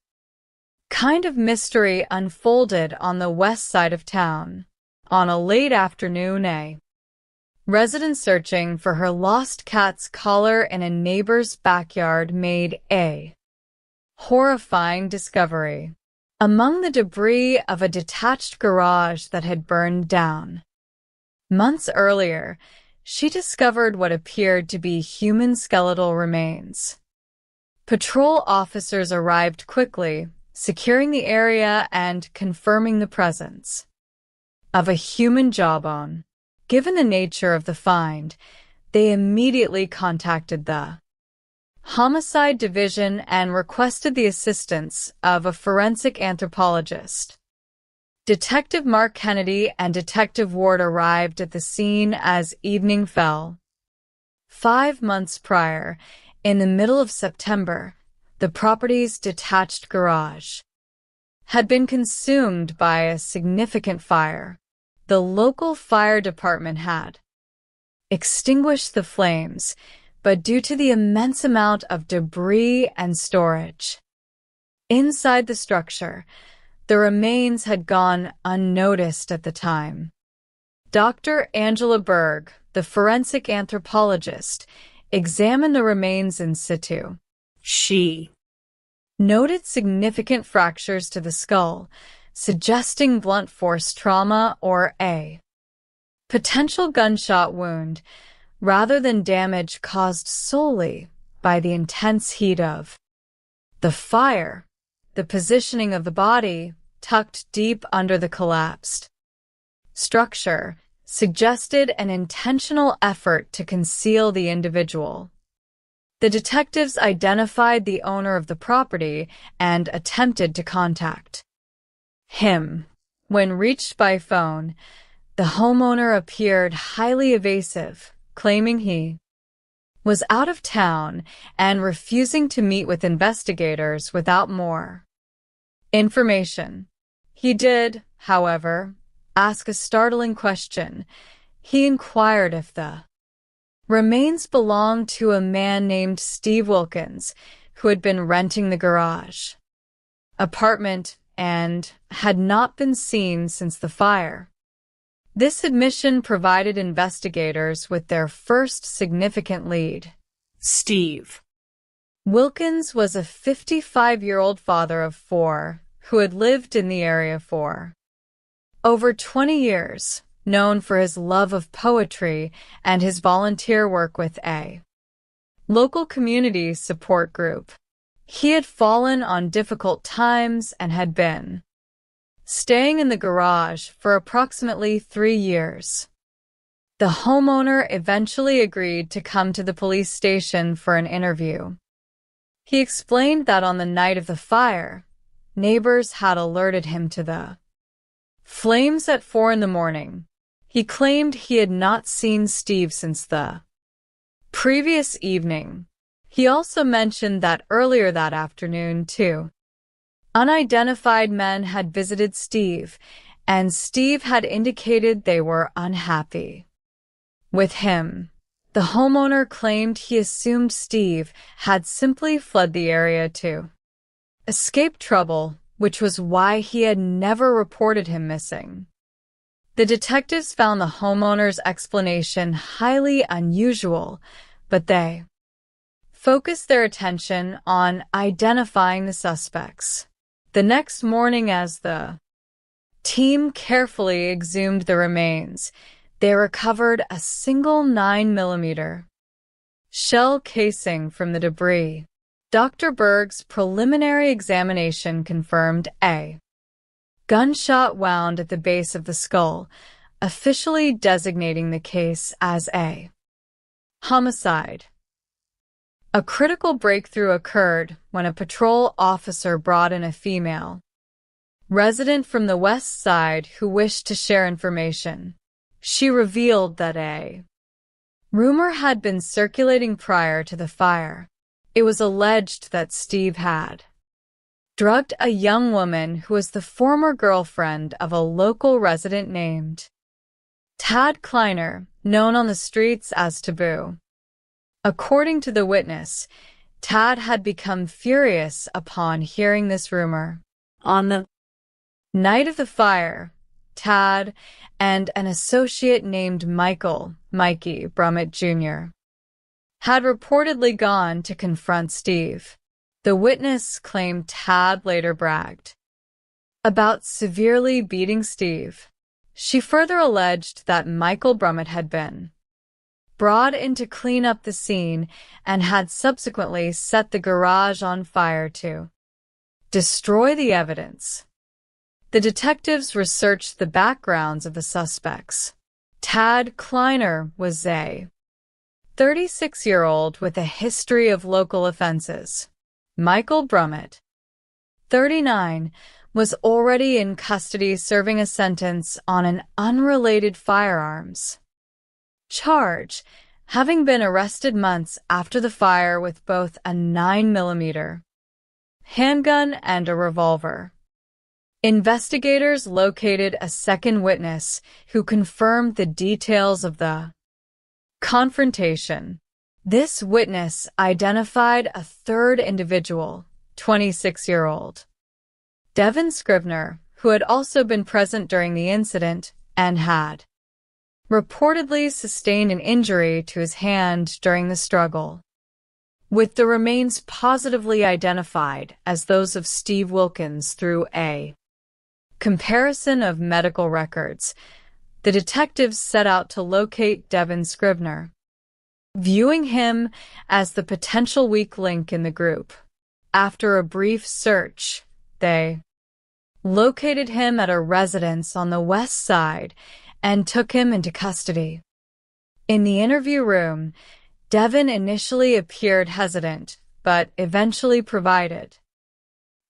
kind of mystery unfolded on the west side of town. On a late afternoon, a resident searching for her lost cat's collar in a neighbor's backyard made a horrifying discovery. Among the debris of a detached garage that had burned down months earlier, she discovered what appeared to be human skeletal remains. Patrol officers arrived quickly, securing the area and confirming the presence of a human jawbone. Given the nature of the find, they immediately contacted the Homicide Division and requested the assistance of a forensic anthropologist. Detective Mark Kennedy and Detective Ward arrived at the scene as evening fell. 5 months prior, in the middle of September, the property's detached garage had been consumed by a significant fire. The local fire department had extinguished the flames, but due to the immense amount of debris and storage inside the structure, the remains had gone unnoticed at the time. Dr. Angela Berg, the forensic anthropologist, examined the remains in situ. She noted significant fractures to the skull, suggesting blunt force trauma or a potential gunshot wound, rather than damage caused solely by the intense heat of the fire. The positioning of the body, tucked deep under the collapsed structure, suggested an intentional effort to conceal the individual. The detectives identified the owner of the property and attempted to contact him. When reached by phone, the homeowner appeared highly evasive, claiming he was out of town and refusing to meet with investigators without more information. He did, however, ask a startling question. He inquired if the remains belonged to a man named Steve Wilkins, who had been renting the garage apartment and had not been seen since the fire. This admission provided investigators with their first significant lead. Steve Wilkins was a 55-year-old father of 4 who had lived in the area for over 20 years, known for his love of poetry and his volunteer work with a local community support group. He had fallen on difficult times and had been staying in the garage for approximately 3 years. The homeowner eventually agreed to come to the police station for an interview. He explained that on the night of the fire, neighbors had alerted him to the flames at 4 a.m. He claimed he had not seen Steve since the previous evening. He also mentioned that earlier that afternoon, 2 unidentified men had visited Steve, and Steve had indicated they were unhappy with him. The homeowner claimed he assumed Steve had simply fled the area to escape trouble, which was why he had never reported him missing. The detectives found the homeowner's explanation highly unusual, but they focused their attention on identifying the suspects. The next morning, as the team carefully exhumed the remains, they recovered a single 9mm shell casing from the debris. Dr. Berg's preliminary examination confirmed a gunshot wound at the base of the skull, officially designating the case as a homicide. A critical breakthrough occurred when a patrol officer brought in a female resident from the West Side who wished to share information. She revealed that a rumor had been circulating prior to the fire. It was alleged that Steve had drugged a young woman who was the former girlfriend of a local resident named Tad Kleiner, known on the streets as Taboo. According to the witness, Tad had become furious upon hearing this rumor. On the night of the fire, Tad and an associate named Mikey Brummett Jr., had reportedly gone to confront Steve. The witness claimed Tad later bragged about severely beating Steve. She further alleged that Michael Brummett had been brought in to clean up the scene and had subsequently set the garage on fire to destroy the evidence. The detectives researched the backgrounds of the suspects. Tad Kleiner was a 36-year-old with a history of local offenses. Michael Brummett, 39, was already in custody serving a sentence on an unrelated firearms charge, having been arrested months after the fire with both a 9mm handgun and a revolver. Investigators located a second witness who confirmed the details of the confrontation. This witness identified a third individual, 26-year-old Devin Scrivener, who had also been present during the incident and had reportedly sustained an injury to his hand during the struggle, with the remains positively identified as those of Steve Wilkins through a comparison of medical records. The detectives set out to locate Devin Scrivener, viewing him as the potential weak link in the group. After a brief search, they located him at a residence on the west side and took him into custody. In the interview room, Devin initially appeared hesitant, but eventually provided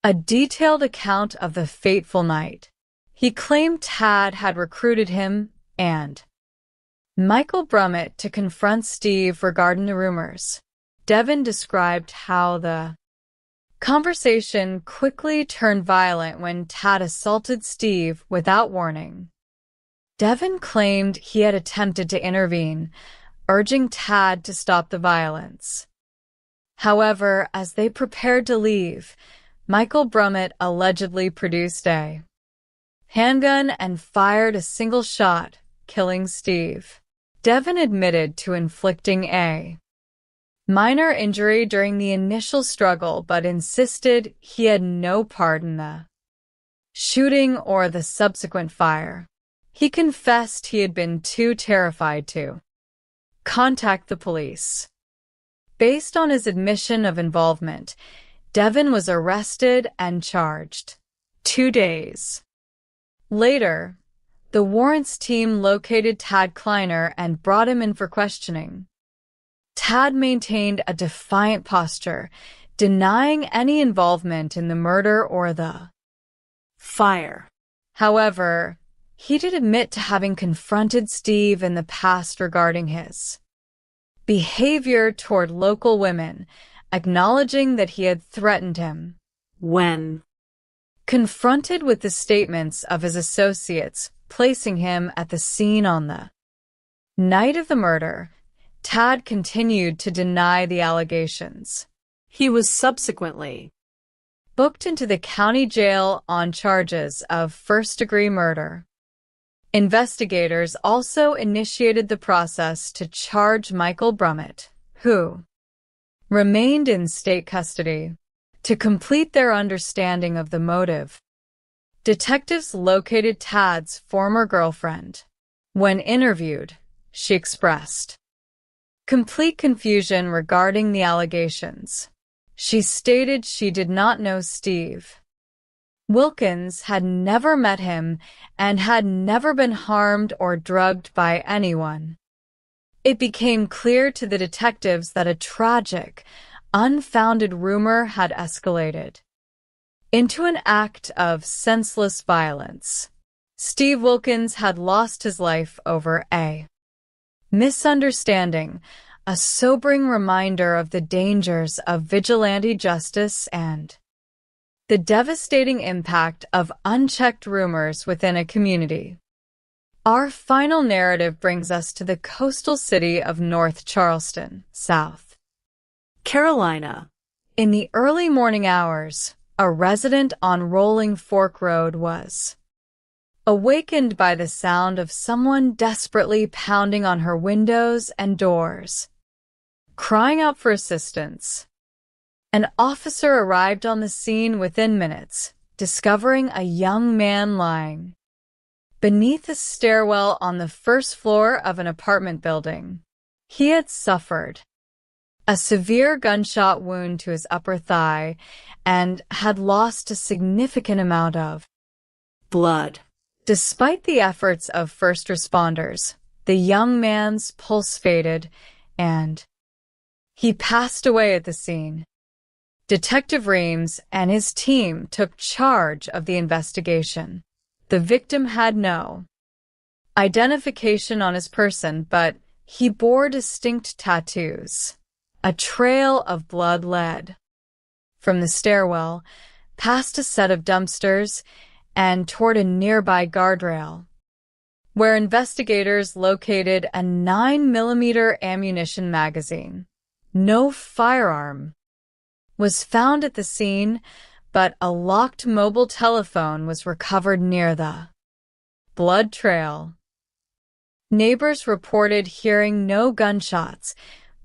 a detailed account of the fateful night. He claimed Tad had recruited him and Michael Brummett to confront Steve regarding the rumors. Devin described how the conversation quickly turned violent when Tad assaulted Steve without warning. Devin claimed he had attempted to intervene, urging Tad to stop the violence. However, as they prepared to leave, Michael Brummett allegedly produced a handgun and fired a single shot, killing Steve. Devin admitted to inflicting a minor injury during the initial struggle, but insisted he had no part in the shooting or the subsequent fire. He confessed he had been too terrified to contact the police. Based on his admission of involvement, Devin was arrested and charged. 2 days later, the warrants team located Tad Kleiner and brought him in for questioning. Tad maintained a defiant posture, denying any involvement in the murder or the fire. However, he did admit to having confronted Steve in the past regarding his behavior toward local women, acknowledging that he had threatened him. When confronted with the statements of his associates, placing him at the scene on the night of the murder, Tad continued to deny the allegations. He was subsequently booked into the county jail on charges of first-degree murder. Investigators also initiated the process to charge Michael Brummett, who remained in state custody. To complete their understanding of the motive, detectives located Tad's former girlfriend. When interviewed, she expressed complete confusion regarding the allegations. She stated she did not know Steve Wilkins, had never met him, and had never been harmed or drugged by anyone. It became clear to the detectives that a tragic, unfounded rumor had escalated into an act of senseless violence. Steve Wilkins had lost his life over a misunderstanding, a sobering reminder of the dangers of vigilante justice and the devastating impact of unchecked rumors within a community. Our final narrative brings us to the coastal city of North Charleston, South Carolina. In the early morning hours, a resident on Rolling Fork Road was awakened by the sound of someone desperately pounding on her windows and doors, crying out for assistance. An officer arrived on the scene within minutes, discovering a young man lying beneath a stairwell on the first floor of an apartment building. He had suffered a severe gunshot wound to his upper thigh, and had lost a significant amount of blood. Despite the efforts of first responders, the young man's pulse faded and he passed away at the scene. Detective Reams and his team took charge of the investigation. The victim had no identification on his person, but he bore distinct tattoos. A trail of blood led from the stairwell, past a set of dumpsters, and toward a nearby guardrail, where investigators located a 9mm ammunition magazine. No firearm was found at the scene, but a locked mobile telephone was recovered near the blood trail. Neighbors reported hearing no gunshots,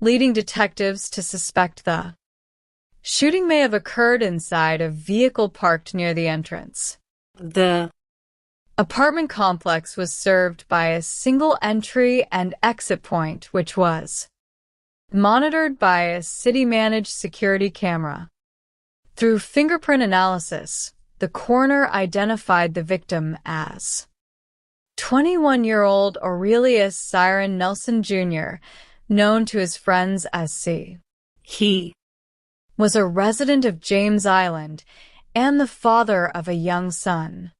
leading detectives to suspect the shooting may have occurred inside a vehicle parked near the entrance. The apartment complex was served by a single entry and exit point, which was monitored by a city-managed security camera. Through fingerprint analysis, the coroner identified the victim as 21-year-old Aurelius Siren Nelson Jr., known to his friends as C. He was a resident of James Island and the father of a young son.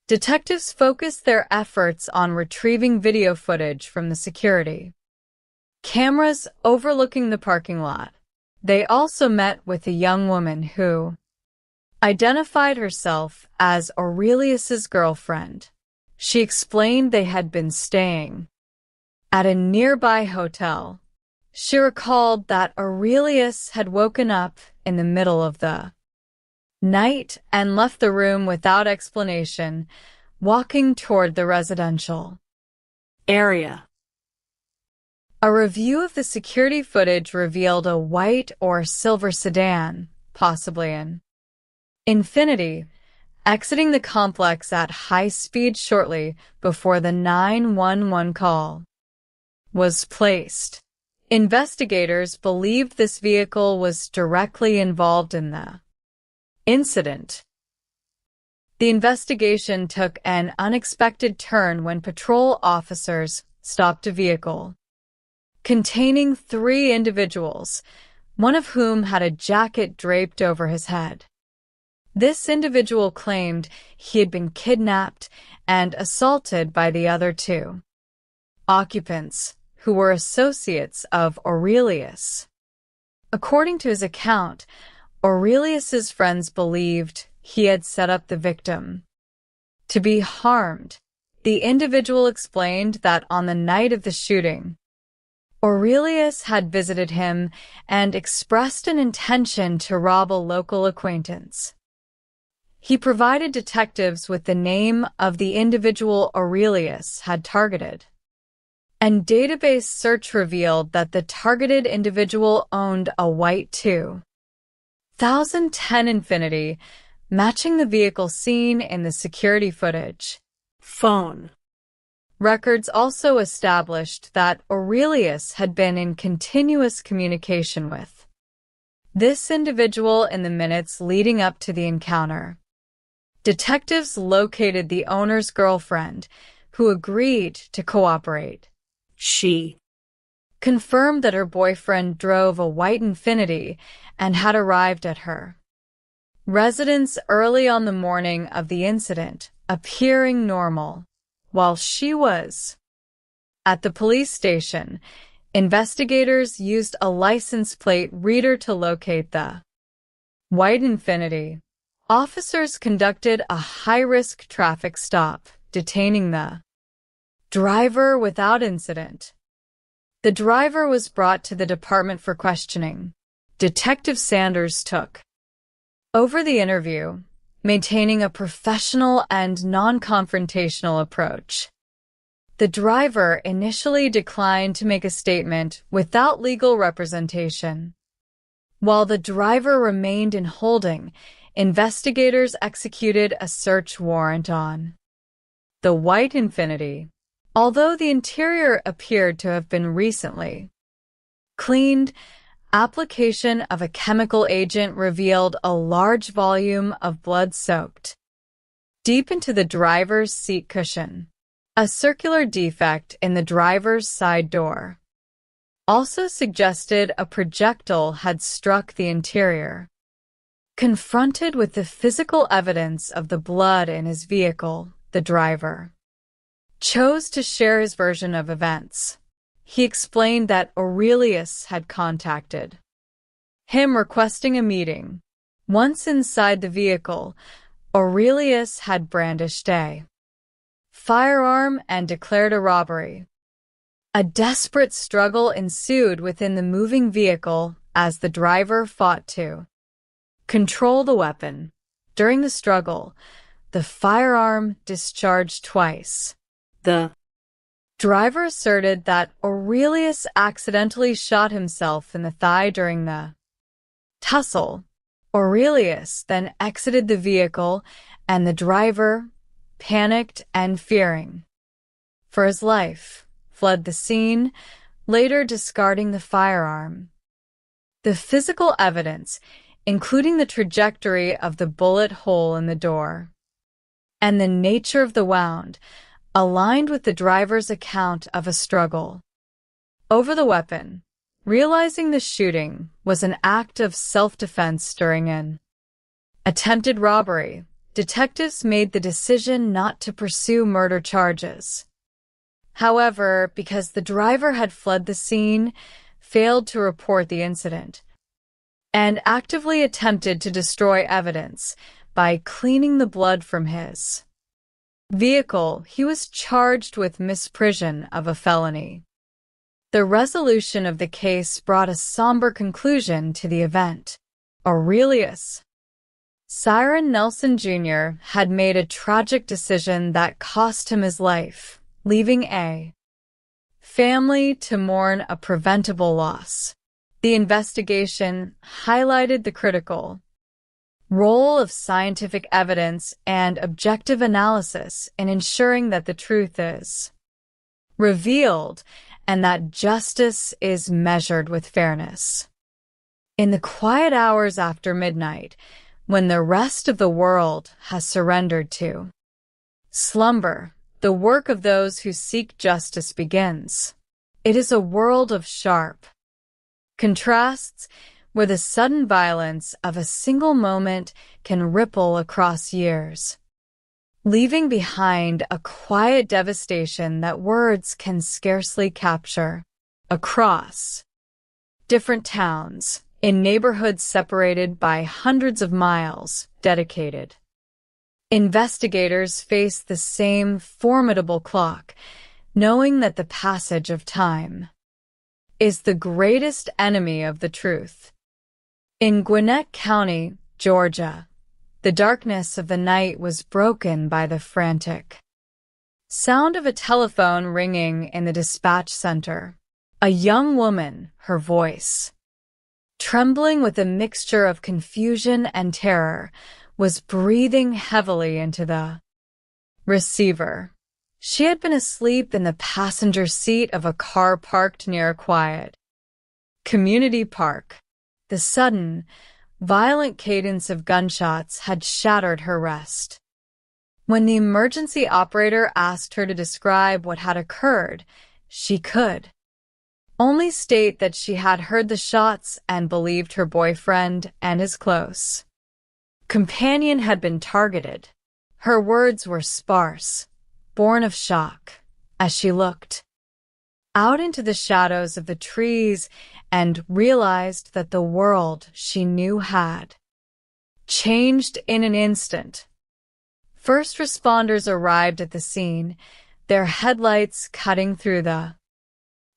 Detectives focused their efforts on retrieving video footage from the security cameras overlooking the parking lot. They also met with a young woman who identified herself as Aurelius's girlfriend. She explained they had been staying at a nearby hotel. She recalled that Aurelius had woken up in the middle of the night and left the room without explanation, walking toward the residential area. A review of the security footage revealed a white or silver sedan, possibly an Infiniti, exiting the complex at high speed shortly before the 911 call was placed. Investigators believed this vehicle was directly involved in the incident. The investigation took an unexpected turn when patrol officers stopped a vehicle containing 3 individuals, one of whom had a jacket draped over his head. This individual claimed he had been kidnapped and assaulted by the other 2 occupants, who were associates of Aurelius. According to his account, Aurelius's friends believed he had set up the victim to be harmed. The individual explained that on the night of the shooting, Aurelius had visited him and expressed an intention to rob a local acquaintance. He provided detectives with the name of the individual Aurelius had targeted, and database search revealed that the targeted individual owned a white 2010 Infiniti, matching the vehicle seen in the security footage. Phone records also established that Aurelius had been in continuous communication with this individual in the minutes leading up to the encounter. Detectives located the owner's girlfriend, who agreed to cooperate. She confirmed that her boyfriend drove a white Infiniti and had arrived at her residence early on the morning of the incident, appearing normal. While she was at the police station, investigators used a license plate reader to locate the white Infiniti. Officers conducted a high-risk traffic stop, detaining the driver without incident. The driver was brought to the department for questioning. Detective Sanders took over the interview, maintaining a professional and non-confrontational approach. The driver initially declined to make a statement without legal representation. While the driver remained in holding, investigators executed a search warrant on the white Infiniti. Although the interior appeared to have been recently cleaned, application of a chemical agent revealed a large volume of blood soaked deep into the driver's seat cushion. A circular defect in the driver's side door also suggested a projectile had struck the interior. Confronted with the physical evidence of the blood in his vehicle, the driver chose to share his version of events. He explained that Aurelius had contacted him requesting a meeting. Once inside the vehicle, Aurelius had brandished a firearm and declared a robbery. A desperate struggle ensued within the moving vehicle as the driver fought to control the weapon. During the struggle, the firearm discharged twice. The driver asserted that Aurelius accidentally shot himself in the thigh during the tussle. Aurelius then exited the vehicle, and the driver, panicked and fearing for his life, fled the scene, later discarding the firearm. The physical evidence, including the trajectory of the bullet hole in the door and the nature of the wound, aligned with the driver's account of a struggle over the weapon. Realizing the shooting was an act of self-defense during an attempted robbery, detectives made the decision not to pursue murder charges. However, because the driver had fled the scene, failed to report the incident, and actively attempted to destroy evidence by cleaning the blood from his vehicle, he was charged with misprision of a felony. The resolution of the case brought a somber conclusion to the event. Aurelius Siren Nelson Jr. had made a tragic decision that cost him his life, leaving a family to mourn a preventable loss. The investigation highlighted the critical role of scientific evidence and objective analysis in ensuring that the truth is revealed and that justice is measured with fairness. In the quiet hours after midnight, when the rest of the world has surrendered to slumber, the work of those who seek justice begins. It is a world of sharp contrasts where the sudden violence of a single moment can ripple across years, leaving behind a quiet devastation that words can scarcely capture. Across different towns, in neighborhoods separated by hundreds of miles, dedicated investigators face the same formidable clock, knowing that the passage of time is the greatest enemy of the truth. In Gwinnett County, Georgia, the darkness of the night was broken by the frantic sound of a telephone ringing in the dispatch center. A young woman, her voice trembling with a mixture of confusion and terror, was breathing heavily into the receiver. She had been asleep in the passenger seat of a car parked near a quiet community park. The sudden, violent cadence of gunshots had shattered her rest. When the emergency operator asked her to describe what had occurred, she could only state that she had heard the shots and believed her boyfriend and his close companion had been targeted. Her words were sparse, born of shock, as she looked out into the shadows of the trees and realized that the world she knew had changed in an instant. First responders arrived at the scene, their headlights cutting through the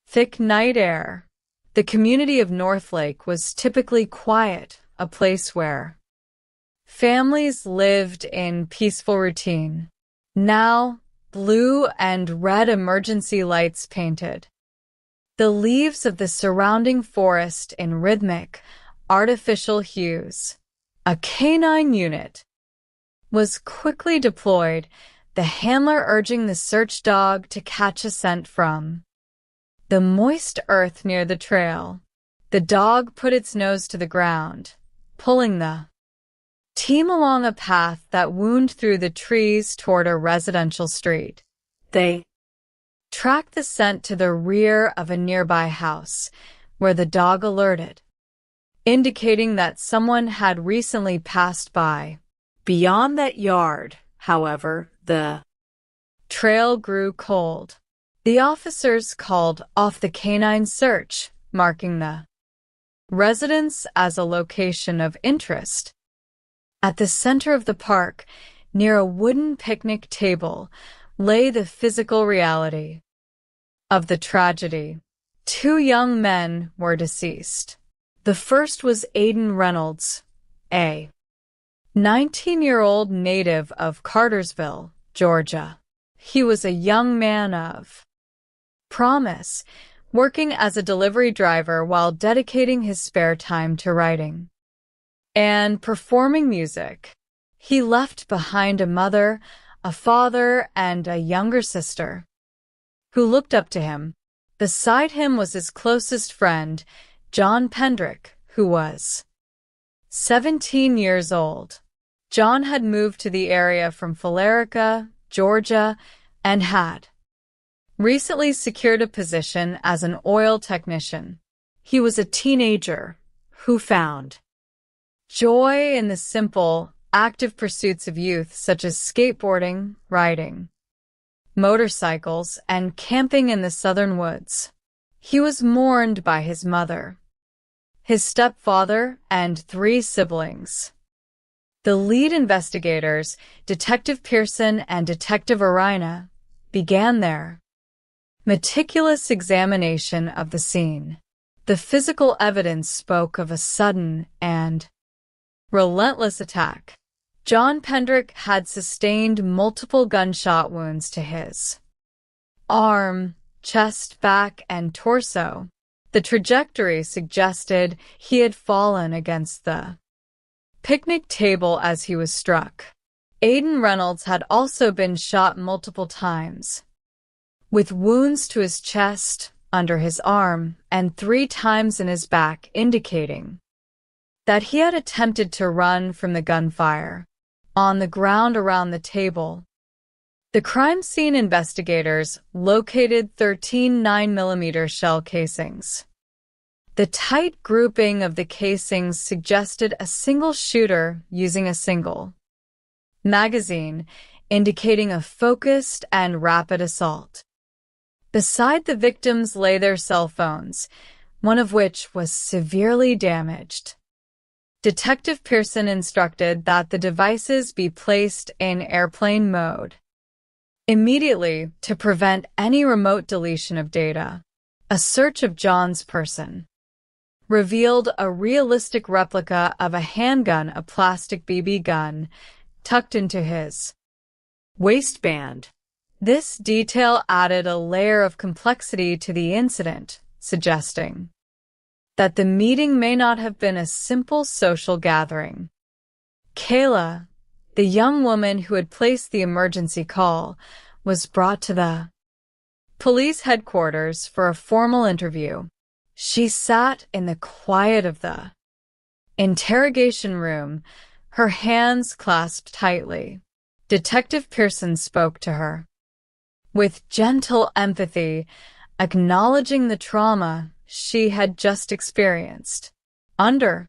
thick night air. The community of Northlake was typically quiet, a place where families lived in peaceful routine. Now, blue and red emergency lights painted the leaves of the surrounding forest in rhythmic, artificial hues. A canine unit was quickly deployed, the handler urging the search dog to catch a scent from the moist earth near the trail. The dog put its nose to the ground, pulling the team along a path that wound through the trees toward a residential street. They tracked the scent to the rear of a nearby house, where the dog alerted, indicating that someone had recently passed by. Beyond that yard, however, the trail grew cold. The officers called off the canine search, marking the residence as a location of interest. At the center of the park, near a wooden picnic table, lay the physical reality of the tragedy. 2 young men were deceased. The first was Aiden Reynolds, a 19-year-old native of Cartersville, Georgia. He was a young man of promise, working as a delivery driver while dedicating his spare time to writing and performing music. He left behind a mother, a father, and a younger sister who looked up to him. Beside him was his closest friend, John Pendrick, who was 17 years old. John had moved to the area from Fullerika, Georgia, and had recently secured a position as an oil technician. He was a teenager who found joy in the simple, active pursuits of youth such as skateboarding, riding motorcycles, and camping in the southern woods. He was mourned by his mother, his stepfather, and 3 siblings. The lead investigators, Detective Pearson and Detective Arina, began their meticulous examination of the scene. The physical evidence spoke of a sudden and relentless attack. John Pendrick had sustained multiple gunshot wounds to his arm, chest, back, and torso. The trajectory suggested he had fallen against the picnic table as he was struck. Aiden Reynolds had also been shot multiple times, with wounds to his chest, under his arm, and 3 times in his back, indicating that he had attempted to run from the gunfire. On the ground around the table, the crime scene investigators located 13 9mm shell casings. The tight grouping of the casings suggested a single shooter using a single magazine, indicating a focused and rapid assault. Beside the victims lay their cell phones, one of which was severely damaged. Detective Pearson instructed that the devices be placed in airplane mode immediately to prevent any remote deletion of data. A search of John's person revealed a realistic replica of a handgun, a plastic BB gun, tucked into his waistband. This detail added a layer of complexity to the incident, suggesting that the meeting may not have been a simple social gathering. Kayla, the young woman who had placed the emergency call, was brought to the police headquarters for a formal interview. She sat in the quiet of the interrogation room, her hands clasped tightly. Detective Pearson spoke to her with gentle empathy, acknowledging the trauma she had just experienced. Under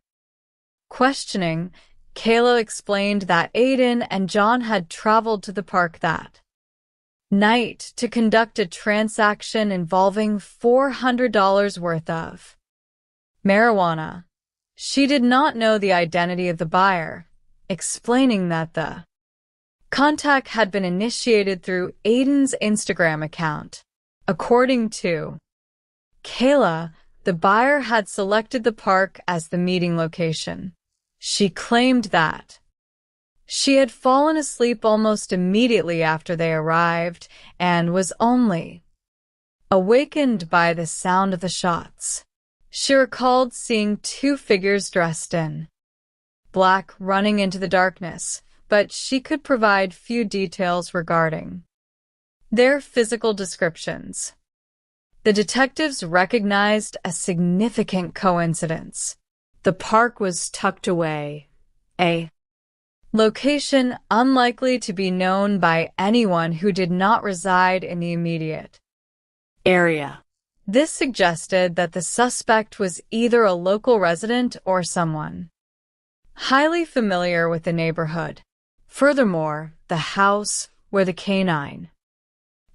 questioning, Kayla explained that Aiden and John had traveled to the park that night to conduct a transaction involving $400 worth of marijuana. She did not know the identity of the buyer, explaining that the contact had been initiated through Aiden's Instagram account. According to Kayla, the buyer had selected the park as the meeting location. She claimed that she had fallen asleep almost immediately after they arrived and was only awakened by the sound of the shots. She recalled seeing 2 figures dressed in black running into the darkness, but she could provide few details regarding their physical descriptions. The detectives recognized a significant coincidence. The park was tucked away, a location unlikely to be known by anyone who did not reside in the immediate area. This suggested that the suspect was either a local resident or someone highly familiar with the neighborhood. Furthermore, the house where the canine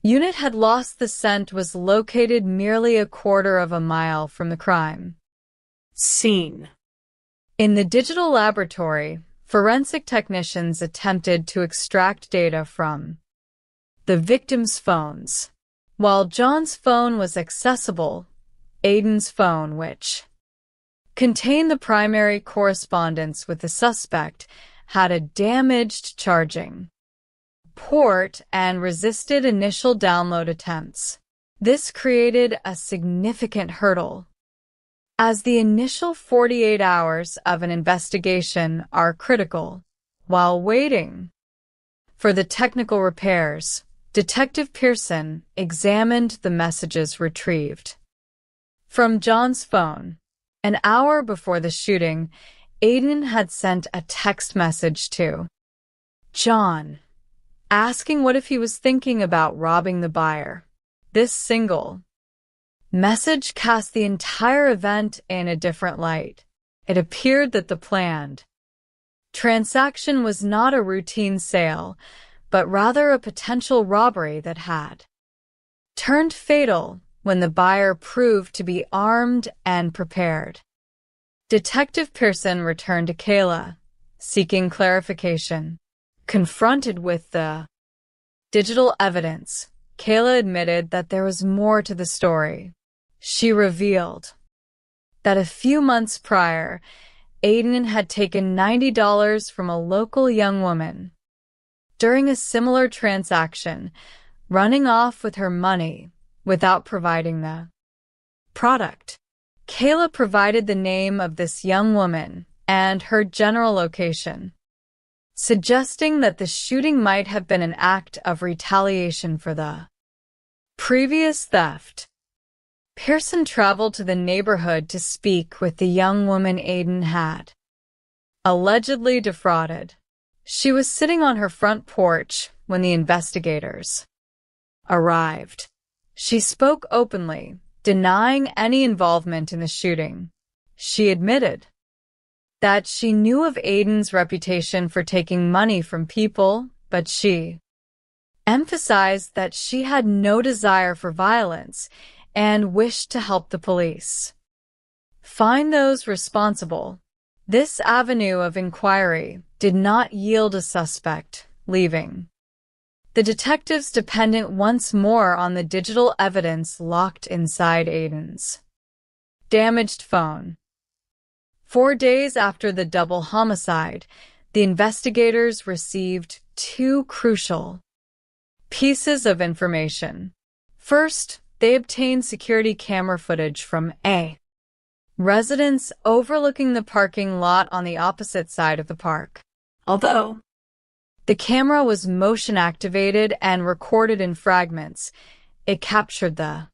unit had lost the scent was located merely a quarter of a mile from the crime scene. In the digital laboratory, forensic technicians attempted to extract data from the victims' phones. While John's phone was accessible, Aiden's phone, which contained the primary correspondence with the suspect, had a damaged charging port and resisted initial download attempts. This created a significant hurdle, as the initial 48 hours of an investigation are critical. While waiting for the technical repairs, Detective Pearson examined the messages retrieved from John's phone. An hour before the shooting, Aiden had sent a text message to John, asking what if he was thinking about robbing the buyer. This single message cast the entire event in a different light. It appeared that the planned transaction was not a routine sale, but rather a potential robbery that had turned fatal when the buyer proved to be armed and prepared. Detective Pearson returned to Kayla, seeking clarification. Confronted with the digital evidence, Kayla admitted that there was more to the story. She revealed that a few months prior, Aiden had taken $90 from a local young woman during a similar transaction, running off with her money without providing the product. Kayla provided the name of this young woman and her general location, suggesting that the shooting might have been an act of retaliation for the previous theft. Pearson traveled to the neighborhood to speak with the young woman Aiden had allegedly defrauded. She was sitting on her front porch when the investigators arrived. She spoke openly, denying any involvement in the shooting. She admitted that she knew of Aiden's reputation for taking money from people, but she emphasized that she had no desire for violence and wished to help the police find those responsible. This avenue of inquiry did not yield a suspect, leaving the detectives dependent once more on the digital evidence locked inside Aiden's damaged phone. 4 days after the double homicide, the investigators received two crucial pieces of information. First, they obtained security camera footage from a residence overlooking the parking lot on the opposite side of the park. Although the camera was motion activated and recorded in fragments, it captured the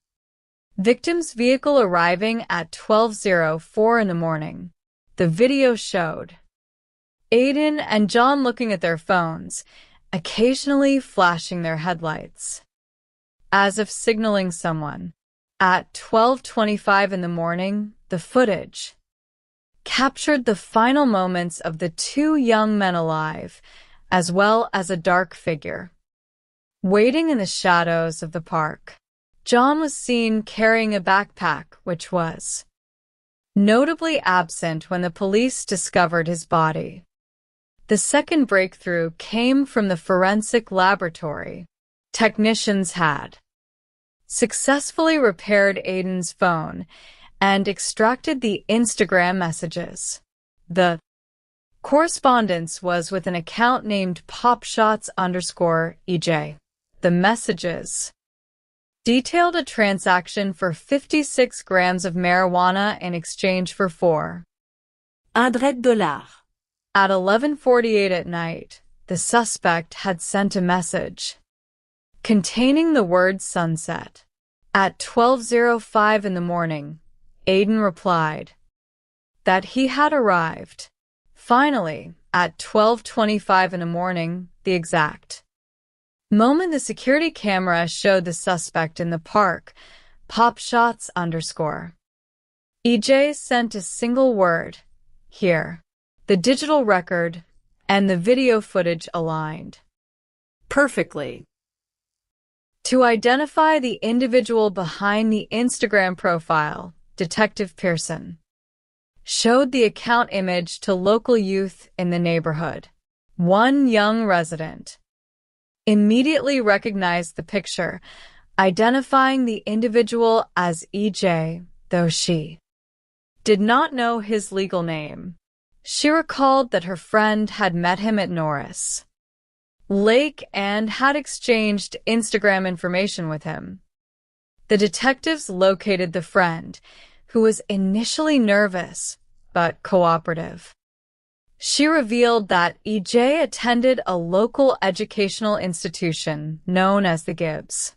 victim's vehicle arriving at 12:04 in the morning. The video showed Aiden and John looking at their phones, occasionally flashing their headlights, as if signaling someone. At 12:25 in the morning, the footage captured the final moments of the two young men alive, as well as a dark figure waiting in the shadows of the park. John was seen carrying a backpack, which was notably absent when the police discovered his body. The second breakthrough came from the forensic laboratory. Technicians had successfully repaired Aiden's phone and extracted the Instagram messages. The correspondence was with an account named popshots_EJ. The messages detailed a transaction for 56 grams of marijuana in exchange for $400. At 11:48 at night, the suspect had sent a message containing the word sunset. At 12:05 in the morning, Aiden replied that he had arrived. Finally, at 12:25 in the morning, the exact moment the security camera showed the suspect in the park, PopShots_. EJ sent a single word, here. The digital record and the video footage aligned perfectly. To identify the individual behind the Instagram profile, Detective Pearson showed the account image to local youth in the neighborhood. One young resident immediately recognized the picture, identifying the individual as EJ, though she did not know his legal name. She recalled that her friend had met him at Norris Lake and had exchanged Instagram information with him. The detectives located the friend, who was initially nervous but cooperative. She revealed that EJ attended a local educational institution known as the Gibbs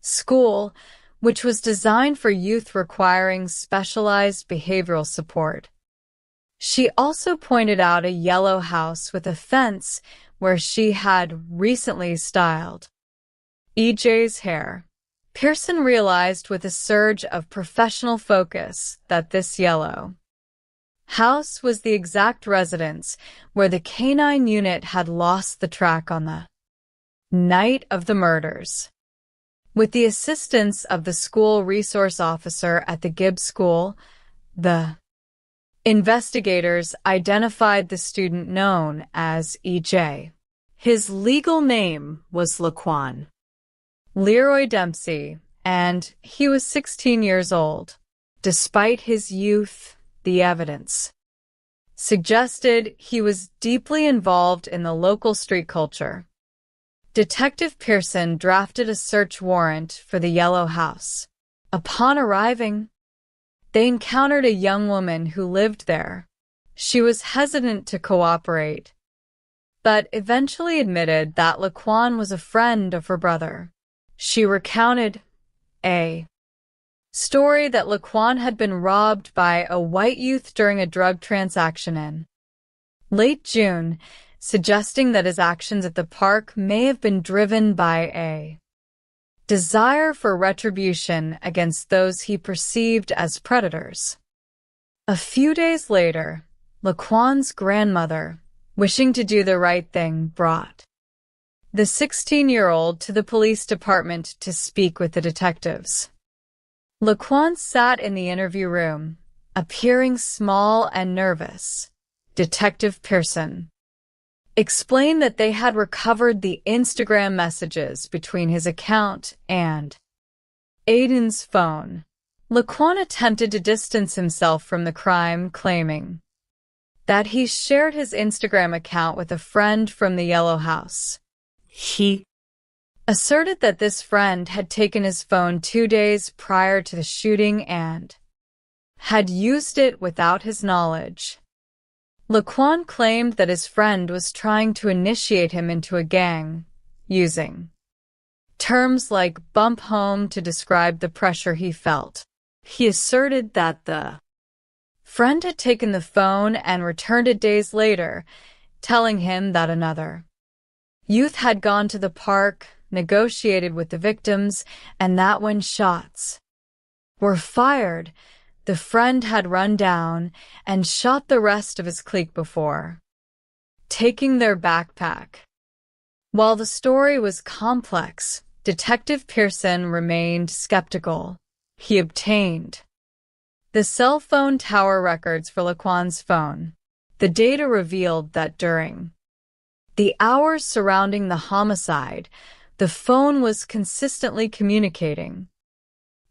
School, which was designed for youth requiring specialized behavioral support. She also pointed out a yellow house with a fence where she had recently styled EJ's hair. Pearson realized with a surge of professional focus that this yellow house was the exact residence where the K-9 unit had lost the track on the night of the murders. With the assistance of the school resource officer at the Gibbs School, the investigators identified the student known as EJ. His legal name was Laquan Leroy Dempsey, and he was 16 years old. Despite his youth, the evidence suggested he was deeply involved in the local street culture. Detective Pearson drafted a search warrant for the yellow house. Upon arriving, they encountered a young woman who lived there. She was hesitant to cooperate, but eventually admitted that Laquan was a friend of her brother. She recounted a story that Laquan had been robbed by a white youth during a drug transaction in late June, suggesting that his actions at the park may have been driven by a desire for retribution against those he perceived as predators. A few days later, Laquan's grandmother, wishing to do the right thing, brought the 16-year-old to the police department to speak with the detectives. Laquan sat in the interview room, appearing small and nervous. Detective Pearson explained that they had recovered the Instagram messages between his account and Aiden's phone. Laquan attempted to distance himself from the crime, claiming that he shared his Instagram account with a friend from the Yellow House. He asserted that this friend had taken his phone 2 days prior to the shooting and had used it without his knowledge. Laquan claimed that his friend was trying to initiate him into a gang, using terms like bump home to describe the pressure he felt. He asserted that the friend had taken the phone and returned it days later, telling him that another youth had gone to the park, negotiated with the victims, and that when shots were fired, the friend had run down and shot the rest of his clique before taking their backpack. While the story was complex, Detective Pearson remained skeptical. He obtained the cell phone tower records for Laquan's phone. The data revealed that during the hours surrounding the homicide, the phone was consistently communicating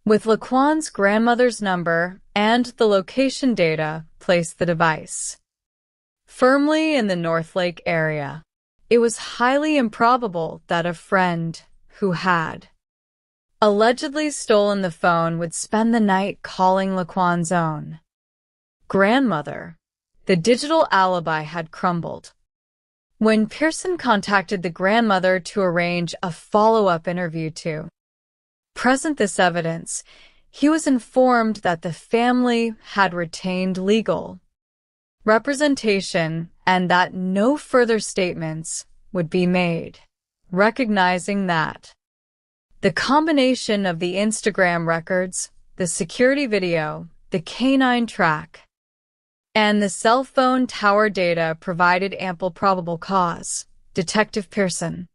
with Laquan's grandmother's number, and the location data placed the device firmly in the Northlake area. It was highly improbable that a friend who had allegedly stolen the phone would spend the night calling Laquan's own grandmother. The digital alibi had crumbled. When Pearson contacted the grandmother to arrange a follow-up interview to Present this evidence, he was informed that the family had retained legal representation and that no further statements would be made, recognizing that the combination of the Instagram records, the security video, the canine track, and the cell phone tower data provided ample probable cause. Detective Pearson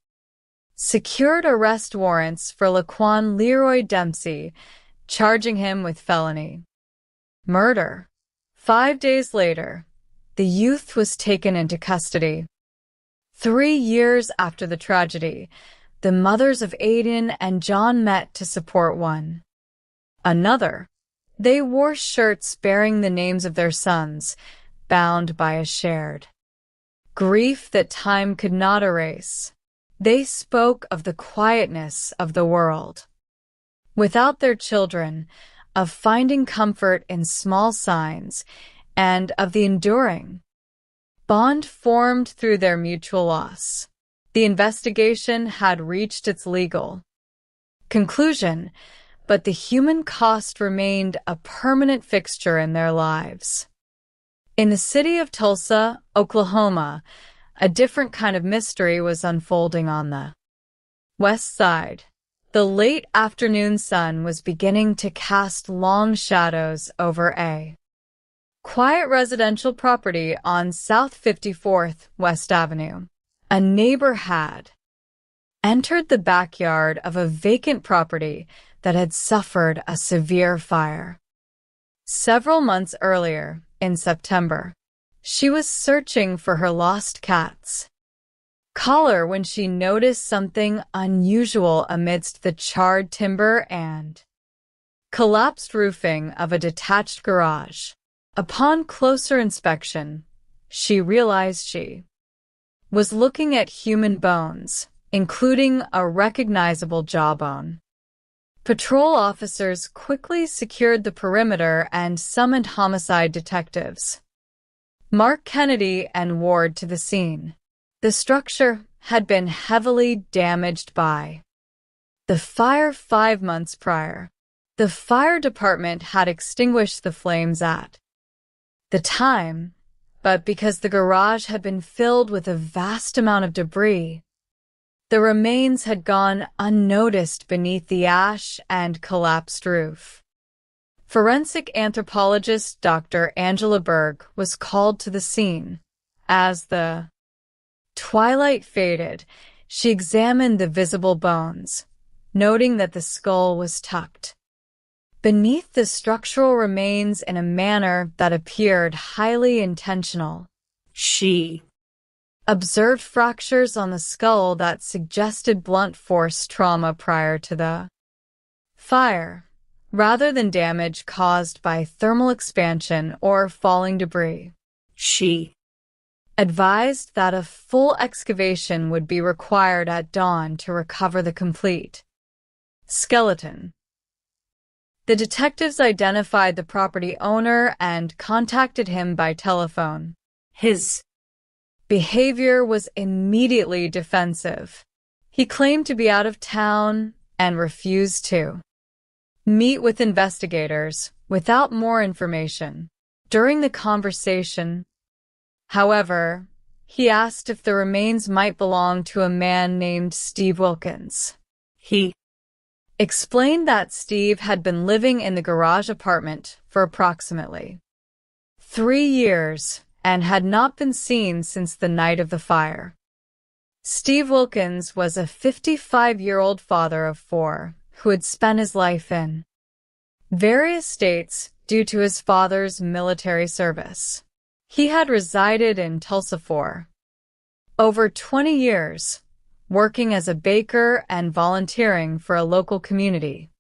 secured arrest warrants for Laquan Leroy Dempsey, charging him with felony murder. 5 days later, the youth was taken into custody. 3 years after the tragedy, the mothers of Aiden and John met to support one another. They wore shirts bearing the names of their sons, bound by a shared grief that time could not erase. They spoke of the quietness of the world without their children, of finding comfort in small signs, and of the enduring bond formed through their mutual loss. The investigation had reached its legal conclusion, but the human cost remained a permanent fixture in their lives. In the city of Tulsa, Oklahoma, a different kind of mystery was unfolding on the west side. The late afternoon sun was beginning to cast long shadows over a quiet residential property on South 54th West Avenue. A neighbor had entered the backyard of a vacant property that had suffered a severe fire. Several months earlier, in September, she was searching for her lost cat's collar when she noticed something unusual amidst the charred timber and collapsed roofing of a detached garage. Upon closer inspection, she realized she was looking at human bones, including a recognizable jawbone. Patrol officers quickly secured the perimeter and summoned homicide detectives Mark Kennedy and Ward to the scene. The structure had been heavily damaged by the fire 5 months prior. The fire department had extinguished the flames at the time, but because the garage had been filled with a vast amount of debris, the remains had gone unnoticed beneath the ash and collapsed roof. Forensic anthropologist Dr. Angela Berg was called to the scene. As the twilight faded, she examined the visible bones, noting that the skull was tucked beneath the structural remains in a manner that appeared highly intentional. She observed fractures on the skull that suggested blunt force trauma prior to the fire, rather than damage caused by thermal expansion or falling debris. She advised that a full excavation would be required at dawn to recover the complete skeleton. The detectives identified the property owner and contacted him by telephone. His behavior was immediately defensive. He claimed to be out of town and refused to meet with investigators without more information. During the conversation, however, he asked if the remains might belong to a man named Steve Wilkins. He explained that Steve had been living in the garage apartment for approximately 3 years and had not been seen since the night of the fire. Steve Wilkins was a 55-year-old father of 4 who had spent his life in various states due to his father's military service. He had resided in Tulsa for over 20 years, working as a baker and volunteering for a local community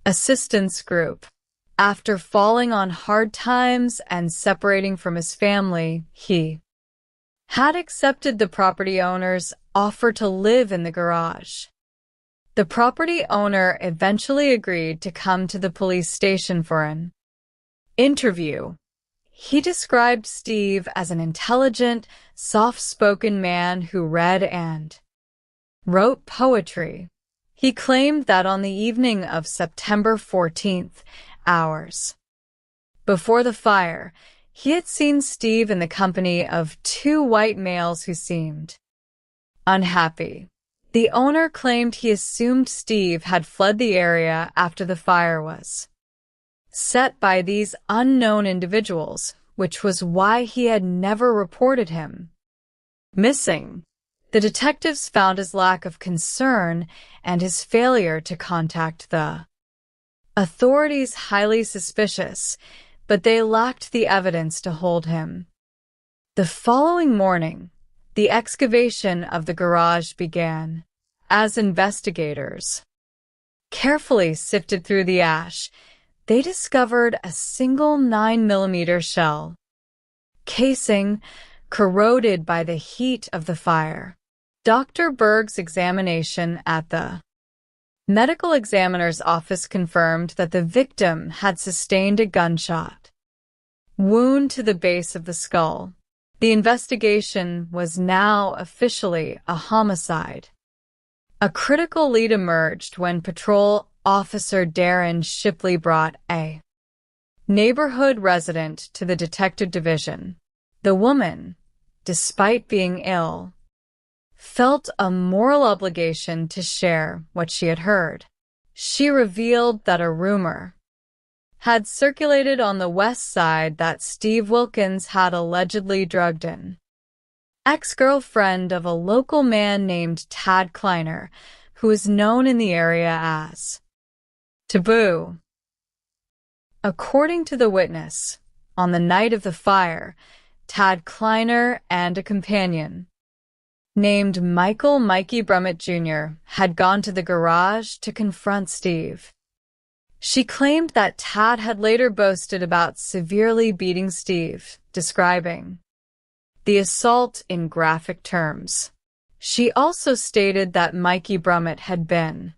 assistance group. After falling on hard times and separating from his family, he had accepted the property owner's offer to live in the garage. The property owner eventually agreed to come to the police station for an interview. He described Steve as an intelligent, soft-spoken man who read and wrote poetry. He claimed that on the evening of September 14th, hours before the fire, he had seen Steve in the company of two white males who seemed unhappy. The owner claimed he assumed Steve had fled the area after the fire was set by these unknown individuals, which was why he had never reported him missing. The detectives found his lack of concern and his failure to contact the authorities highly suspicious, but they lacked the evidence to hold him. The following morning, the excavation of the garage began. As investigators carefully sifted through the ash, they discovered a single 9mm shell casing corroded by the heat of the fire. Dr. Berg's examination at the medical examiner's office confirmed that the victim had sustained a gunshot wound to the base of the skull. The investigation was now officially a homicide. A critical lead emerged when Patrol Officer Darren Shipley brought a neighborhood resident to the detective division. The woman, despite being ill, felt a moral obligation to share what she had heard. She revealed that a rumor had circulated on the west side that Steve Wilkins had allegedly drugged an ex-girlfriend of a local man named Tad Kleiner, who is known in the area as Taboo. According to the witness, on the night of the fire, Tad Kleiner and a companion named Michael Mikey Brummett Jr. had gone to the garage to confront Steve. She claimed that Tad had later boasted about severely beating Steve, describing the assault in graphic terms. She also stated that Mikey Brummett had been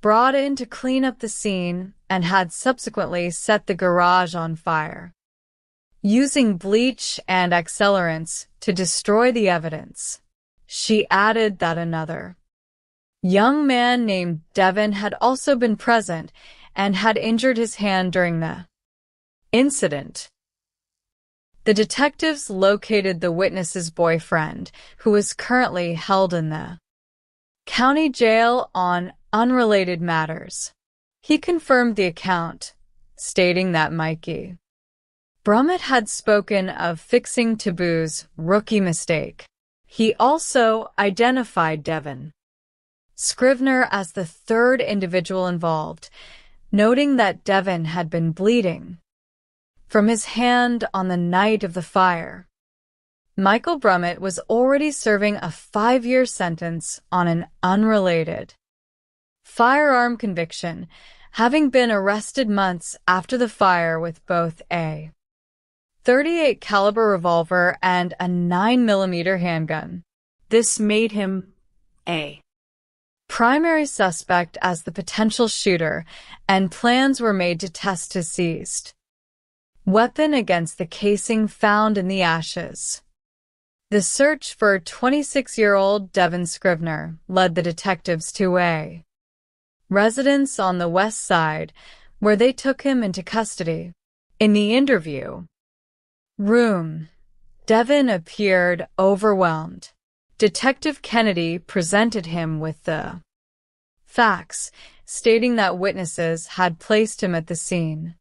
brought in to clean up the scene and had subsequently set the garage on fire, using bleach and accelerants to destroy the evidence. She added that another young man named Devin had also been present and had injured his hand during the incident. The detectives located the witness's boyfriend, who was currently held in the county jail on unrelated matters. He confirmed the account, stating that Mikey Brummett had spoken of fixing Taboo's rookie mistake. He also identified Devin Scrivener as the third individual involved, noting that Devin had been bleeding from his hand on the night of the fire. Michael Brummett was already serving a 5-year sentence on an unrelated firearm conviction, having been arrested months after the fire with both a .38 caliber revolver and a 9mm handgun. This made him a primary suspect as the potential shooter, and plans were made to test his seized weapon against the casing found in the ashes. The search for 26-year-old Devin Scrivener led the detectives to a residence on the west side, where they took him into custody. In the interview room, Devin appeared overwhelmed. Detective Kennedy presented him with the facts, stating that witnesses had placed him at the scene.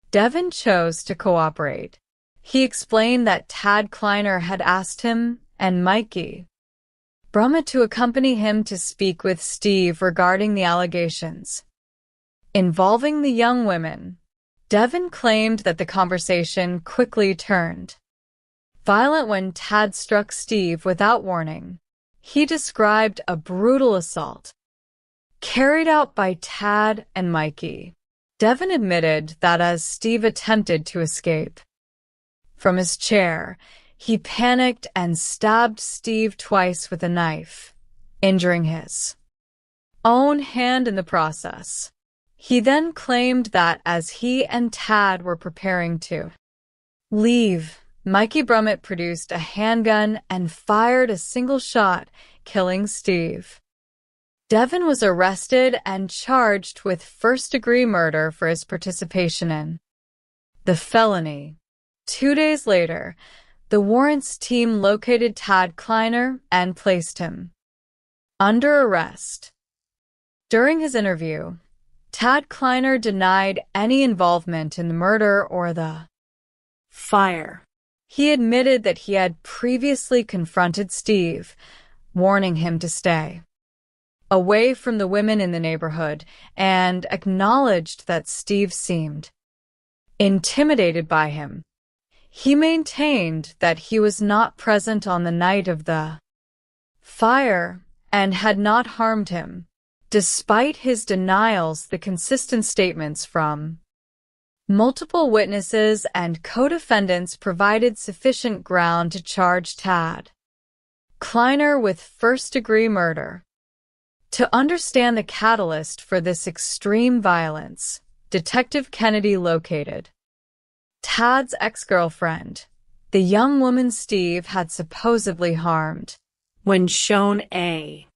Devin chose to cooperate. He explained that Tad Kleiner had asked him and Mikey Brummett to accompany him to speak with Steve regarding the allegations involving the young women. Devin claimed that the conversation quickly turned violent when Tad struck Steve without warning. He described a brutal assault carried out by Tad and Mikey. Devin admitted that as Steve attempted to escape from his chair, he panicked and stabbed Steve twice with a knife, injuring his own hand in the process. He then claimed that as he and Tad were preparing to leave, Mikey Brummett produced a handgun and fired a single shot, killing Steve. Devin was arrested and charged with first-degree murder for his participation in the felony. 2 days later, the warrants team located Tad Kleiner and placed him under arrest. During his interview, Tad Kleiner denied any involvement in the murder or the fire. He admitted that he had previously confronted Steve, warning him to stay away from the women in the neighborhood, and acknowledged that Steve seemed intimidated by him. He maintained that he was not present on the night of the fire and had not harmed him. Despite his denials, the consistent statements from multiple witnesses and co-defendants provided sufficient ground to charge Tad Kleiner with first-degree murder. To understand the catalyst for this extreme violence, Detective Kennedy located Tad's ex-girlfriend, the young woman Steve had supposedly harmed. When shown a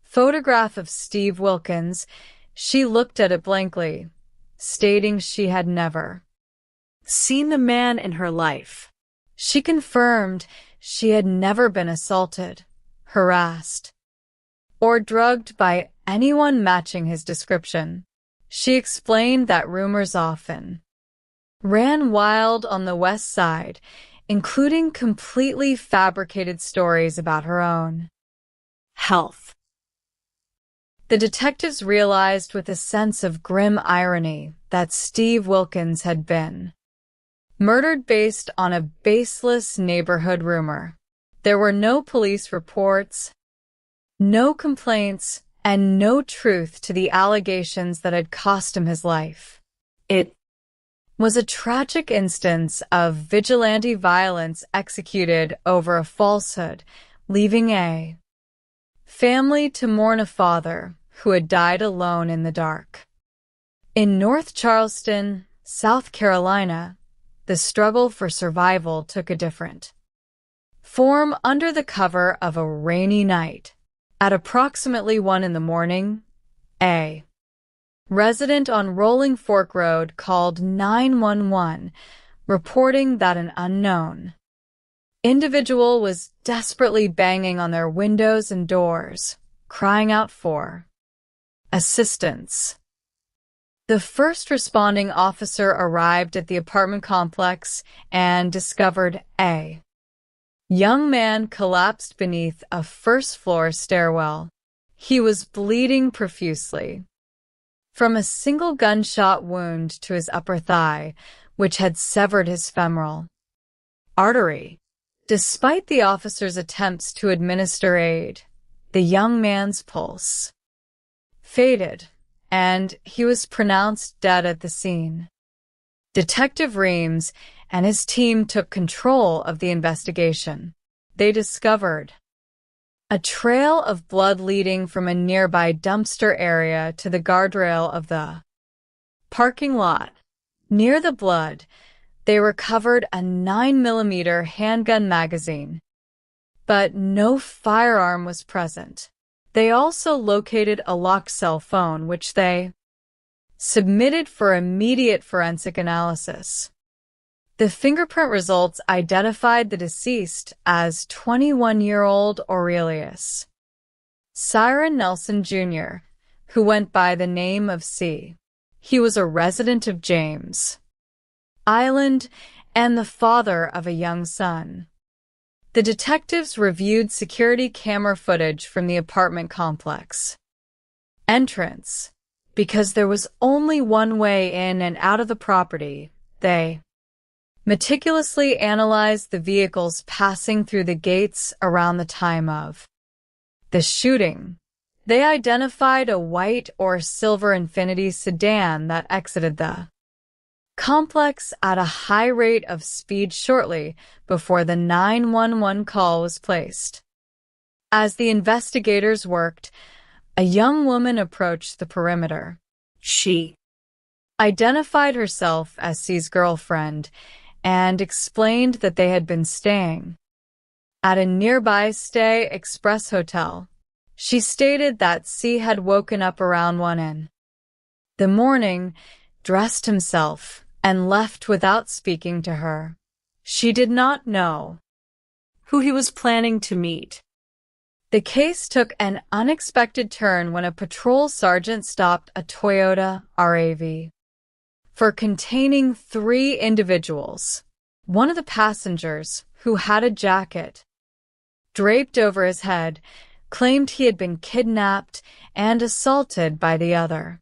photograph of Steve Wilkins, she looked at it blankly, stating she had never seen the man in her life. She confirmed she had never been assaulted, harassed, or drugged by anyone matching his description. She explained that rumors often ran wild on the West Side, including completely fabricated stories about her own health. The detectives realized with a sense of grim irony that Steve Wilkins had been murdered based on a baseless neighborhood rumor. There were no police reports, no complaints, and no truth to the allegations that had cost him his life. It was a tragic instance of vigilante violence executed over a falsehood, leaving a family to mourn a father who had died alone in the dark. In North Charleston, South Carolina, the struggle for survival took a different form under the cover of a rainy night. At approximately 1 a.m, a resident on Rolling Fork Road called 911, reporting that an unknown individual was desperately banging on their windows and doors, crying out for assistance. The first responding officer arrived at the apartment complex and discovered a young man collapsed beneath a first-floor stairwell. He was bleeding profusely from a single gunshot wound to his upper thigh, which had severed his femoral artery. Despite the officer's attempts to administer aid, the young man's pulse faded, and he was pronounced dead at the scene. Detective Reams and his team took control of the investigation. They discovered a trail of blood leading from a nearby dumpster area to the guardrail of the parking lot. Near the blood, they recovered a 9mm handgun magazine, but no firearm was present. They also located a locked cell phone, which they submitted for immediate forensic analysis. The fingerprint results identified the deceased as 21-year-old Aurelius Siren Nelson Jr., who went by the name of C. He was a resident of James Island and the father of a young son. The detectives reviewed security camera footage from the apartment complex entrance. Because there was only one way in and out of the property, they meticulously analyzed the vehicles passing through the gates around the time of the shooting. They identified a white or silver Infiniti sedan that exited the complex at a high rate of speed shortly before the 911 call was placed. As the investigators worked, a young woman approached the perimeter. She identified herself as C's girlfriend and explained that they had been staying at a nearby Stay Express hotel. She stated that C had woken up around 1 in the morning, dressed himself, and left without speaking to her. She did not know who he was planning to meet. The case took an unexpected turn when a patrol sergeant stopped a Toyota RAV for containing 3 individuals. One of the passengers, who had a jacket draped over his head, claimed he had been kidnapped and assaulted by the other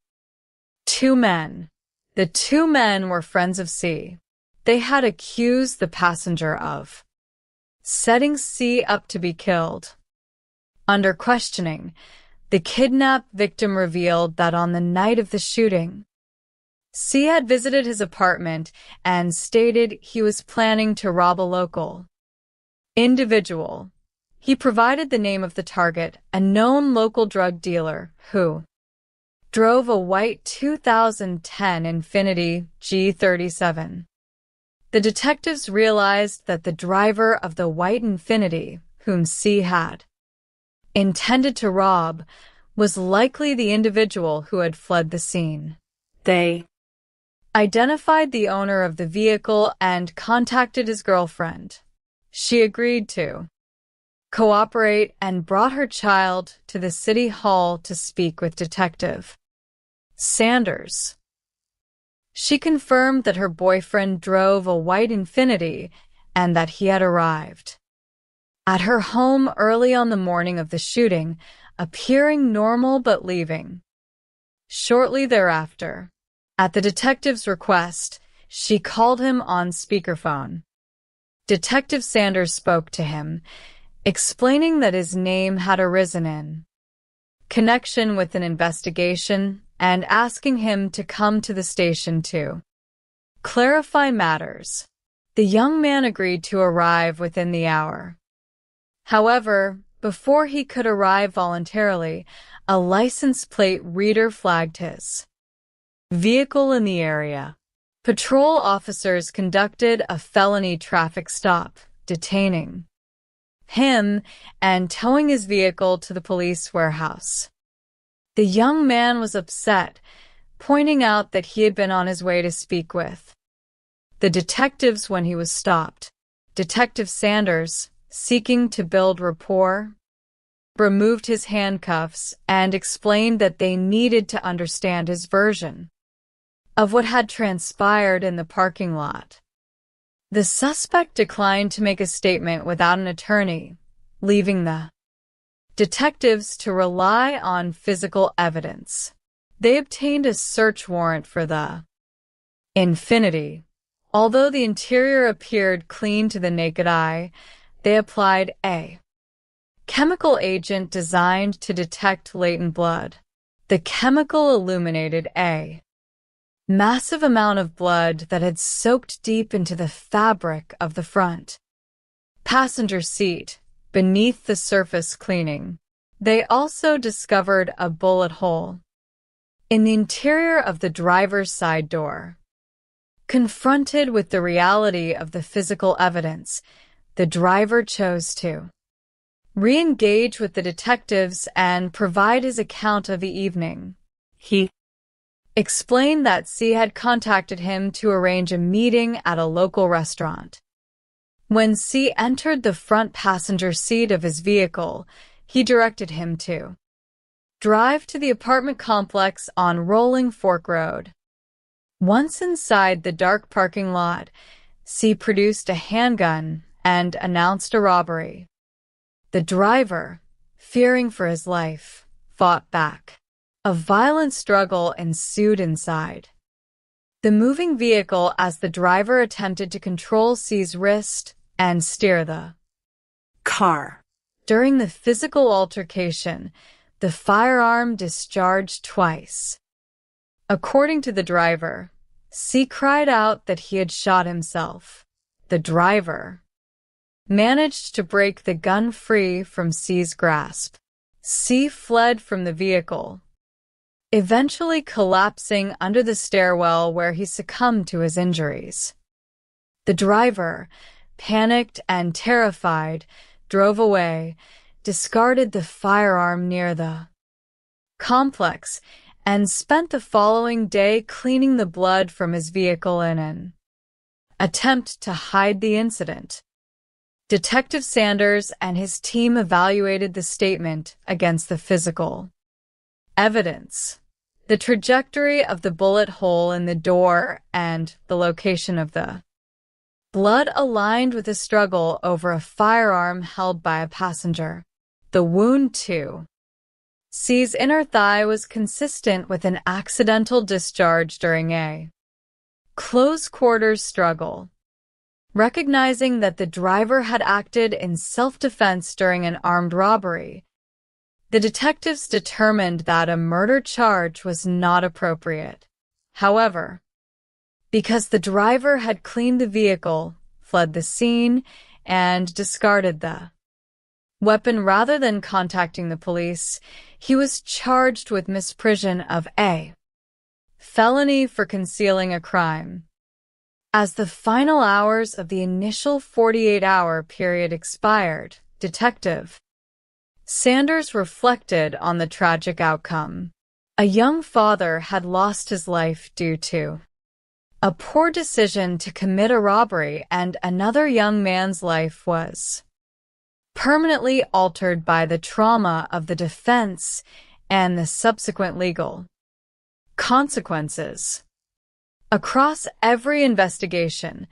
2 men. The 2 men were friends of C. They had accused the passenger of setting C up to be killed. Under questioning, the kidnapped victim revealed that on the night of the shooting, C had visited his apartment and stated he was planning to rob a local individual. He provided the name of the target, a known local drug dealer who drove a white 2010 Infiniti G37. The detectives realized that the driver of the white Infiniti, whom C had intended to rob, was likely the individual who had fled the scene. They identified the owner of the vehicle and contacted his girlfriend. She agreed to cooperate and brought her child to the city hall to speak with Detective Sanders. She confirmed that her boyfriend drove a white Infiniti and that he had arrived at her home early on the morning of the shooting, appearing normal but leaving shortly thereafter. At the detective's request, she called him on speakerphone. Detective Sanders spoke to him, explaining that his name had arisen in connection with an investigation and asking him to come to the station to clarify matters. The young man agreed to arrive within the hour. However, before he could arrive voluntarily, a license plate reader flagged his vehicle in the area. Patrol officers conducted a felony traffic stop, detaining him and towing his vehicle to the police warehouse. The young man was upset, pointing out that he had been on his way to speak with the detectives when he was stopped. Detective Sanders, seeking to build rapport, removed his handcuffs and explained that they needed to understand his version of what had transpired in the parking lot. The suspect declined to make a statement without an attorney, leaving the detectives to rely on physical evidence. They obtained a search warrant for the Infiniti. Although the interior appeared clean to the naked eye, they applied a chemical agent designed to detect latent blood. The chemical illuminated a massive amount of blood that had soaked deep into the fabric of the front passenger seat beneath the surface cleaning. They also discovered a bullet hole in the interior of the driver's side door. Confronted with the reality of the physical evidence, the driver chose to re-engage with the detectives and provide his account of the evening. He explained that C had contacted him to arrange a meeting at a local restaurant. When C entered the front passenger seat of his vehicle, he directed him to drive to the apartment complex on Rolling Fork Road. Once inside the dark parking lot, C produced a handgun and announced a robbery. The driver, fearing for his life, fought back. A violent struggle ensued inside the moving vehicle as the driver attempted to control C's wrist and steer the car. During the physical altercation, the firearm discharged twice. According to the driver, C cried out that he had shot himself. The driver managed to break the gun free from C's grasp. C fled from the vehicle, eventually collapsing under the stairwell where he succumbed to his injuries. The driver, panicked and terrified, drove away, discarded the firearm near the complex and spent the following day cleaning the blood from his vehicle in an attempt to hide the incident. Detective Sanders and his team evaluated the statement against the physical evidence, the trajectory of the bullet hole in the door, and the location of the blood aligned with a struggle over a firearm held by a passenger. The wound, too, C's inner thigh was consistent with an accidental discharge during a close-quarters struggle. Recognizing that the driver had acted in self-defense during an armed robbery, the detectives determined that a murder charge was not appropriate. However, because the driver had cleaned the vehicle, fled the scene, and discarded the weapon rather than contacting the police, he was charged with misprision of a felony for concealing a crime. As the final hours of the initial 48-hour period expired, Detective Sanders reflected on the tragic outcome. A young father had lost his life due to a poor decision to commit a robbery, and another young man's life was permanently altered by the trauma of the defense and the subsequent legal consequences. Across every investigation,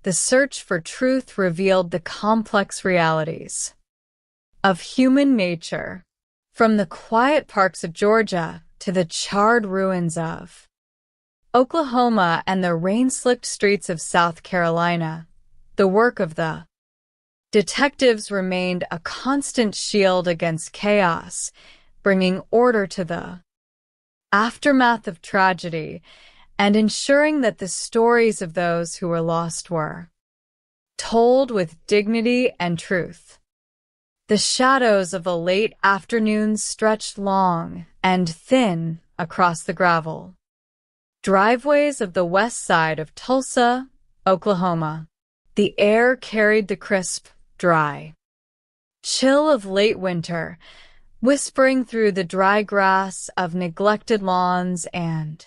the search for truth revealed the complex realities of human nature, from the quiet parks of Georgia to the charred ruins of Oklahoma and the rain-slicked streets of South Carolina. The work of the detectives remained a constant shield against chaos, bringing order to the aftermath of tragedy and ensuring that the stories of those who were lost were told with dignity and truth. The shadows of the late afternoon stretched long and thin across the gravel driveways of the west side of Tulsa, Oklahoma. The air carried the crisp, dry chill of late winter, whispering through the dry grass of neglected lawns and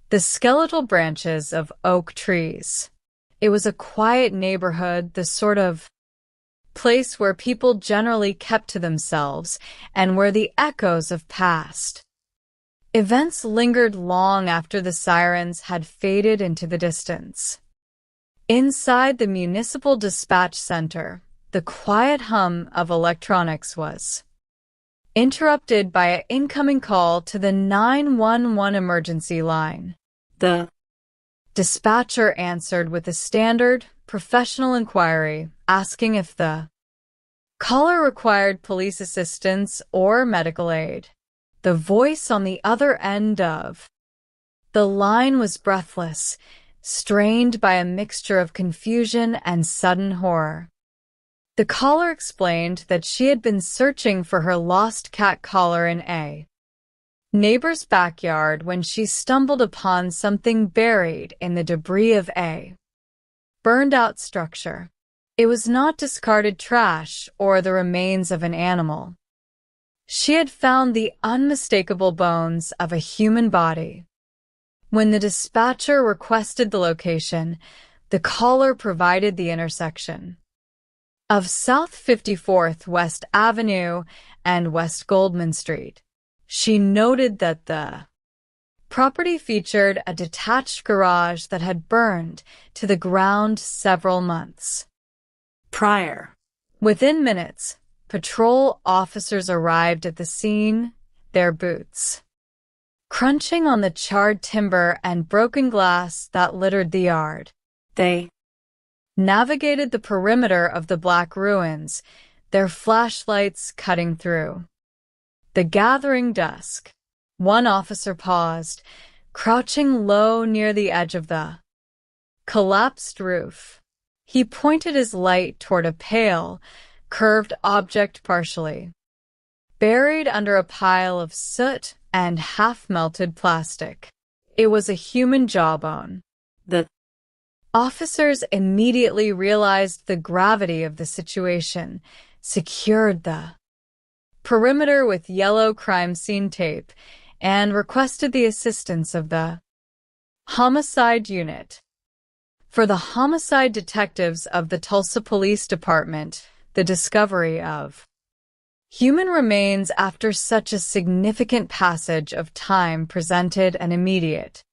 the skeletal branches of oak trees. It was a quiet neighborhood, the sort of place where people generally kept to themselves and where the echoes of past events lingered long after the sirens had faded into the distance. Inside the Municipal Dispatch Center, the quiet hum of electronics was interrupted by an incoming call to the 911 emergency line. The dispatcher answered with a standard, professional inquiry, asking if the caller required police assistance or medical aid. The voice on the other end of the line was breathless, strained by a mixture of confusion and sudden horror. The caller explained that she had been searching for her lost cat collar in a neighbor's backyard when she stumbled upon something buried in the debris of a burned-out structure. It was not discarded trash or the remains of an animal. She had found the unmistakable bones of a human body. When the dispatcher requested the location, the caller provided the intersection of South 54th West Avenue and West Goldman Street. She noted that the property featured a detached garage that had burned to the ground several months prior. Within minutes, patrol officers arrived at the scene, their boots crunching on the charred timber and broken glass that littered the yard. They navigated the perimeter of the black ruins, their flashlights cutting through the gathering dusk. One officer paused, crouching low near the edge of the collapsed roof. He pointed his light toward a pale, curved object partially buried under a pile of soot and half-melted plastic. It was a human jawbone. The officers immediately realized the gravity of the situation, secured the perimeter with yellow crime scene tape, and requested the assistance of the homicide unit. For the homicide detectives of the Tulsa Police Department, the discovery of human remains after such a significant passage of time presented an immediate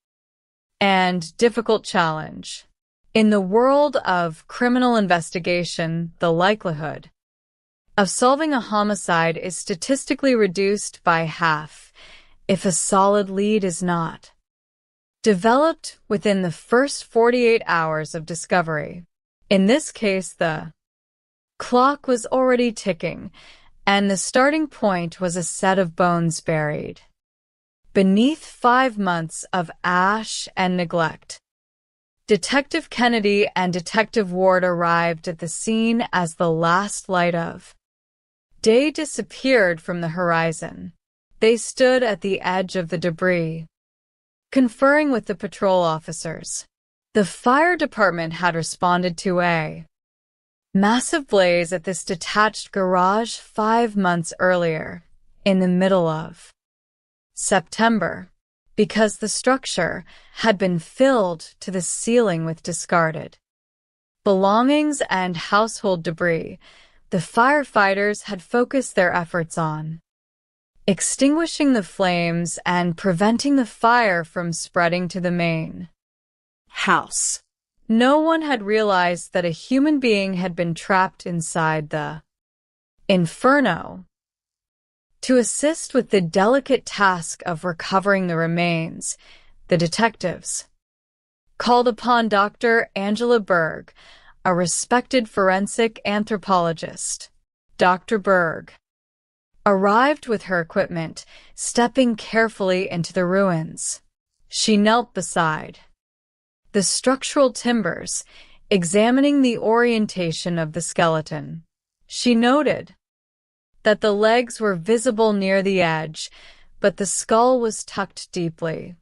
and difficult challenge. In the world of criminal investigation, the likelihood of solving a homicide is statistically reduced by half if a solid lead is not developed within the first 48 hours of discovery. In this case, the clock was already ticking, and the starting point was a set of bones buried beneath 5 months of ash and neglect. Detective Kennedy and Detective Ward arrived at the scene as the last light of day disappeared from the horizon. They stood at the edge of the debris, conferring with the patrol officers. The fire department had responded to a massive blaze at this detached garage 5 months earlier, in the middle of September, because the structure had been filled to the ceiling with discarded belongings and household debris. The firefighters had focused their efforts on extinguishing the flames and preventing the fire from spreading to the main house. No one had realized that a human being had been trapped inside the inferno. To assist with the delicate task of recovering the remains, the detectives called upon Dr. Angela Berg, a respected forensic anthropologist. Dr. Berg arrived with her equipment, stepping carefully into the ruins. She knelt beside the structural timbers, examining the orientation of the skeleton. She noted that the legs were visible near the edge, but the skull was tucked deeply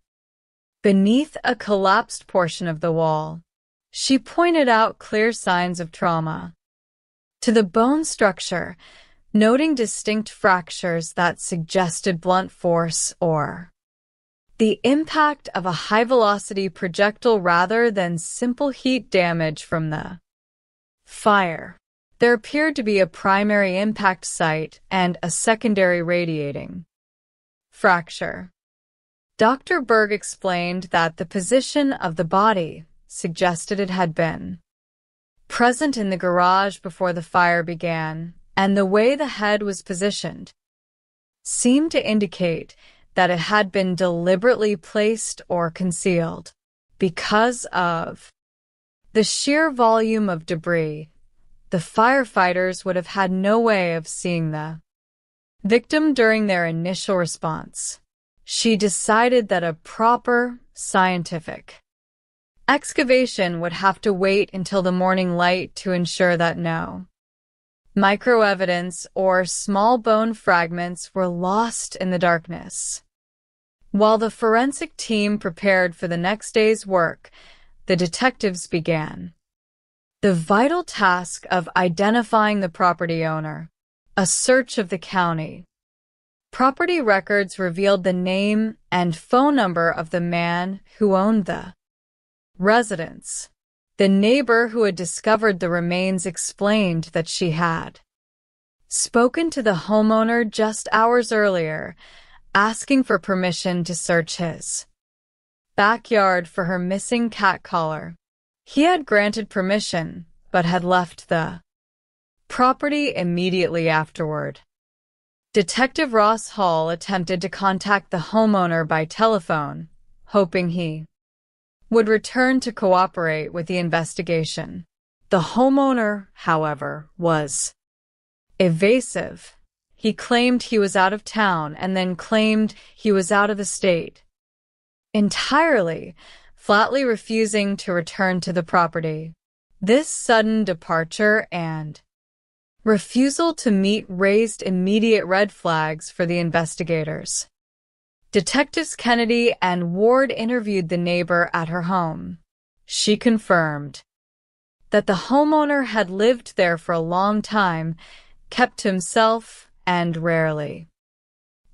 beneath a collapsed portion of the wall. She pointed out clear signs of trauma to the bone structure, noting distinct fractures that suggested blunt force or the impact of a high-velocity projectile rather than simple heat damage from the fire. There appeared to be a primary impact site and a secondary radiating fracture. Dr. Berg explained that the position of the body suggested it had been present in the garage before the fire began, and the way the head was positioned seemed to indicate that it had been deliberately placed or concealed. Because of the sheer volume of debris, the firefighters would have had no way of seeing the victim during their initial response. She decided that a proper scientific excavation would have to wait until the morning light to ensure that no microevidence or small bone fragments were lost in the darkness. While the forensic team prepared for the next day's work, the detectives began the vital task of identifying the property owner. A search of the county property records revealed the name and phone number of the man who owned the residence. The neighbor who had discovered the remains explained that she had spoken to the homeowner just hours earlier, asking for permission to search his backyard for her missing cat collar. He had granted permission, but had left the property immediately afterward. Detective Ross Hall attempted to contact the homeowner by telephone, hoping he would return to cooperate with the investigation. The homeowner, however, was evasive. He claimed he was out of town and then claimed he was out of the state entirely, flatly refusing to return to the property. This sudden departure and refusal to meet raised immediate red flags for the investigators. Detectives Kennedy and Ward interviewed the neighbor at her home. She confirmed that the homeowner had lived there for a long time, kept to himself, and rarely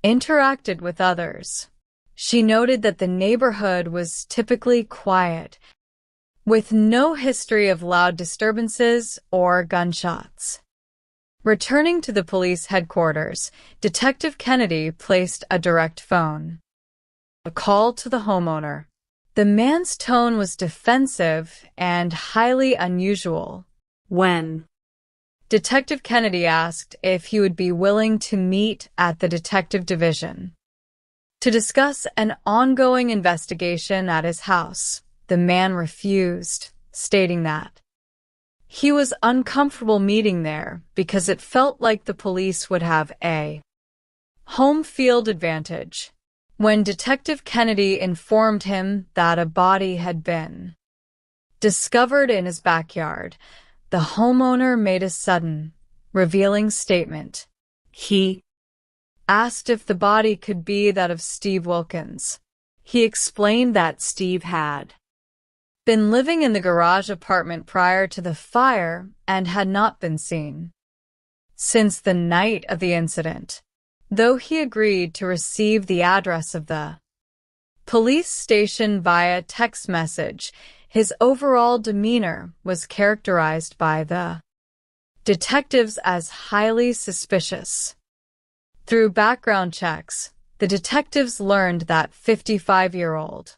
interacted with others. She noted that the neighborhood was typically quiet, with no history of loud disturbances or gunshots. Returning to the police headquarters, Detective Kennedy placed a direct phone. A call to the homeowner. The man's tone was defensive and highly unusual. When Detective Kennedy asked if he would be willing to meet at the detective division to discuss an ongoing investigation at his house, the man refused, stating that he was uncomfortable meeting there because it felt like the police would have a home field advantage. When Detective Kennedy informed him that a body had been discovered in his backyard, the homeowner made a sudden, revealing statement. He asked if the body could be that of Steve Wilkins. He explained that Steve had been living in the garage apartment prior to the fire and had not been seen since the night of the incident. Though he agreed to receive the address of the police station via text message, his overall demeanor was characterized by the detectives as highly suspicious. Through background checks, the detectives learned that 55-year-old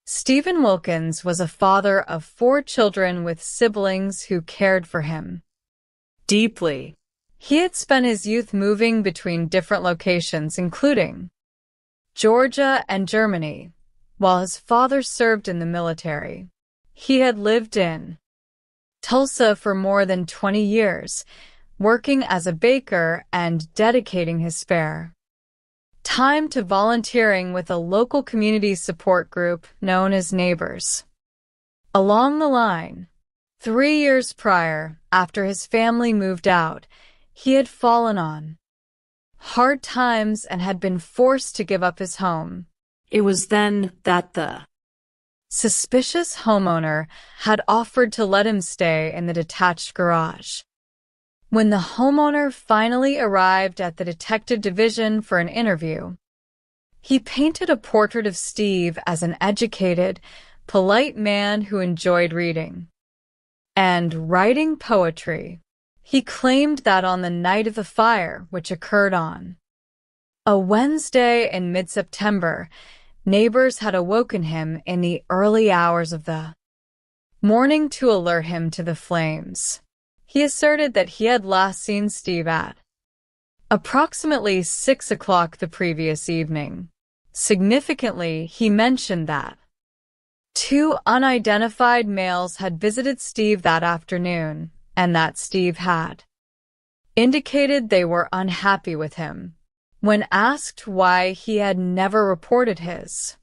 Stephen Wilkins was a father of 4 children with siblings who cared for him deeply. He had spent his youth moving between different locations, including Georgia and Germany, while his father served in the military. He had lived in Tulsa for more than 20 years, working as a baker and dedicating his spare time to volunteering with a local community support group known as Neighbors. Along the line, 3 years prior, after his family moved out, he had fallen on hard times and had been forced to give up his home. It was then that the suspicious homeowner had offered to let him stay in the detached garage. When the homeowner finally arrived at the detective division for an interview, he painted a portrait of Steve as an educated, polite man who enjoyed reading and writing poetry. He claimed that on the night of the fire, which occurred on a Wednesday in mid-September, neighbors had awoken him in the early hours of the morning to alert him to the flames. He asserted that he had last seen Steve at approximately 6 o'clock the previous evening. Significantly, he mentioned that 2 unidentified males had visited Steve that afternoon, and that Steve had indicated they were unhappy with him. When asked why he had never reported his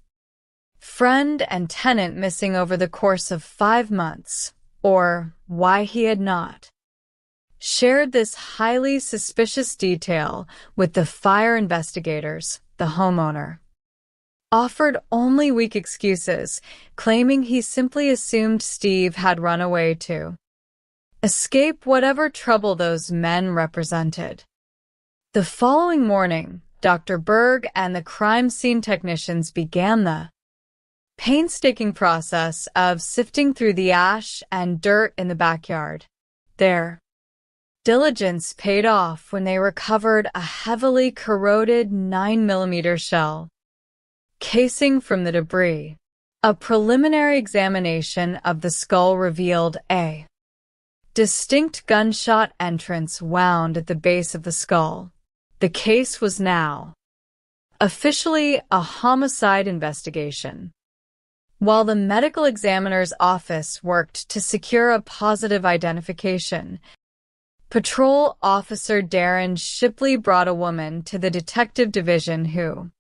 friend and tenant missing over the course of 5 months, or why he had not shared this highly suspicious detail with the fire investigators, the homeowner offered only weak excuses, claiming he simply assumed Steve had run away to escape whatever trouble those men represented. The following morning, Dr. Berg and the crime scene technicians began the painstaking process of sifting through the ash and dirt in the backyard. Their diligence paid off when they recovered a heavily corroded 9mm shell casing from the debris. A preliminary examination of the skull revealed a distinct gunshot entrance wound at the base of the skull. The case was now officially a homicide investigation. While the medical examiner's office worked to secure a positive identification, Patrol Officer Darren Shipley brought a woman to the detective division who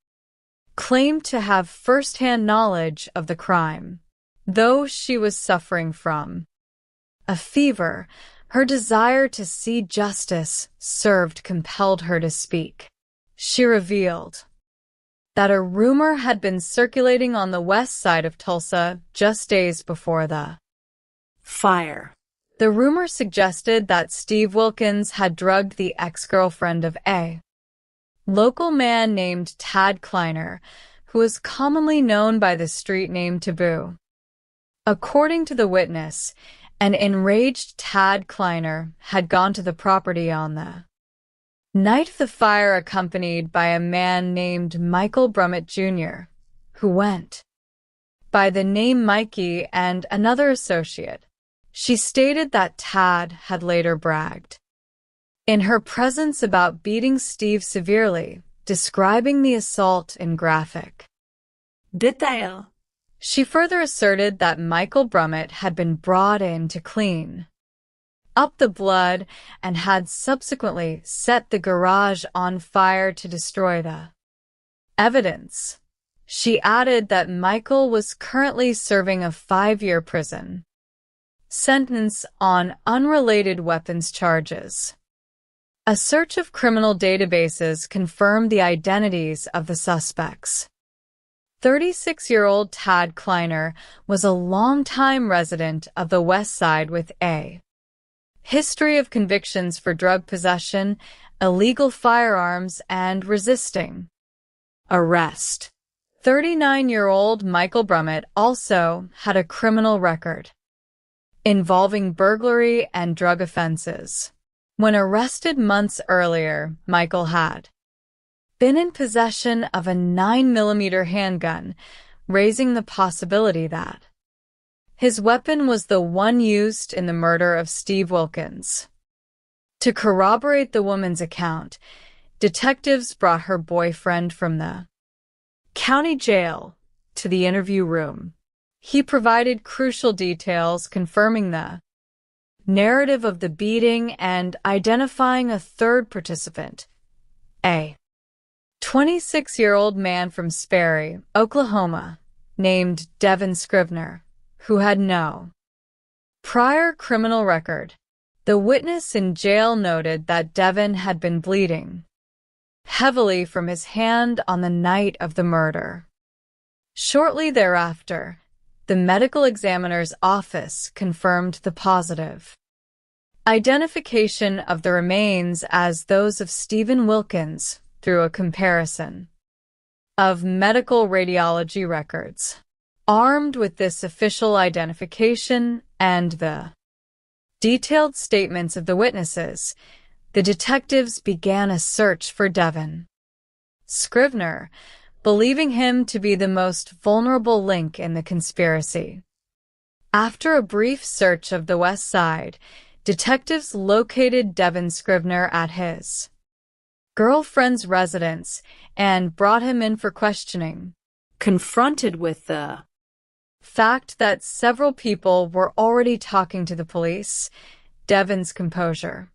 claimed to have first-hand knowledge of the crime. Though she was suffering from a fever, her desire to see justice compelled her to speak. She revealed that a rumor had been circulating on the west side of Tulsa just days before the fire. The rumor suggested that Steve Wilkins had drugged the ex-girlfriend of A local man named Tad Kleiner, who is commonly known by the street name Taboo. According to the witness, an enraged Tad Kleiner had gone to the property on the night of the fire, accompanied by a man named Michael Brummett Jr., who went by the name Mikey, and another associate. She stated that Tad had later bragged in her presence about beating Steve severely, describing the assault in graphic detail. She further asserted that Michael Brummett had been brought in to clean up the blood and had subsequently set the garage on fire to destroy the evidence. She added that Michael was currently serving a 5-year prison sentence on unrelated weapons charges. A search of criminal databases confirmed the identities of the suspects. 36-year-old Tad Kleiner was a longtime resident of the West Side with a history of convictions for drug possession, illegal firearms, and resisting arrest. 39-year-old Michael Brummett also had a criminal record involving burglary and drug offenses. When arrested months earlier, Michael had been in possession of a 9mm handgun, raising the possibility that his weapon was the one used in the murder of Steve Wilkins. To corroborate the woman's account, detectives brought her boyfriend from the county jail to the interview room. He provided crucial details confirming the narrative of the beating and identifying a third participant, a 26-year-old man from Sperry, Oklahoma, named Devin Scrivener, who had no prior criminal record. The witness in jail noted that Devin had been bleeding heavily from his hand on the night of the murder. Shortly thereafter, the medical examiner's office confirmed the positive identification of the remains as those of Stephen Wilkins through a comparison of medical radiology records. Armed with this official identification and the detailed statements of the witnesses, the detectives began a search for Devin Scrivener, believing him to be the most vulnerable link in the conspiracy. After a brief search of the West Side, detectives located Devin Scrivener at his girlfriend's residence and brought him in for questioning. Confronted with the fact that several people were already talking to the police, Devin's composure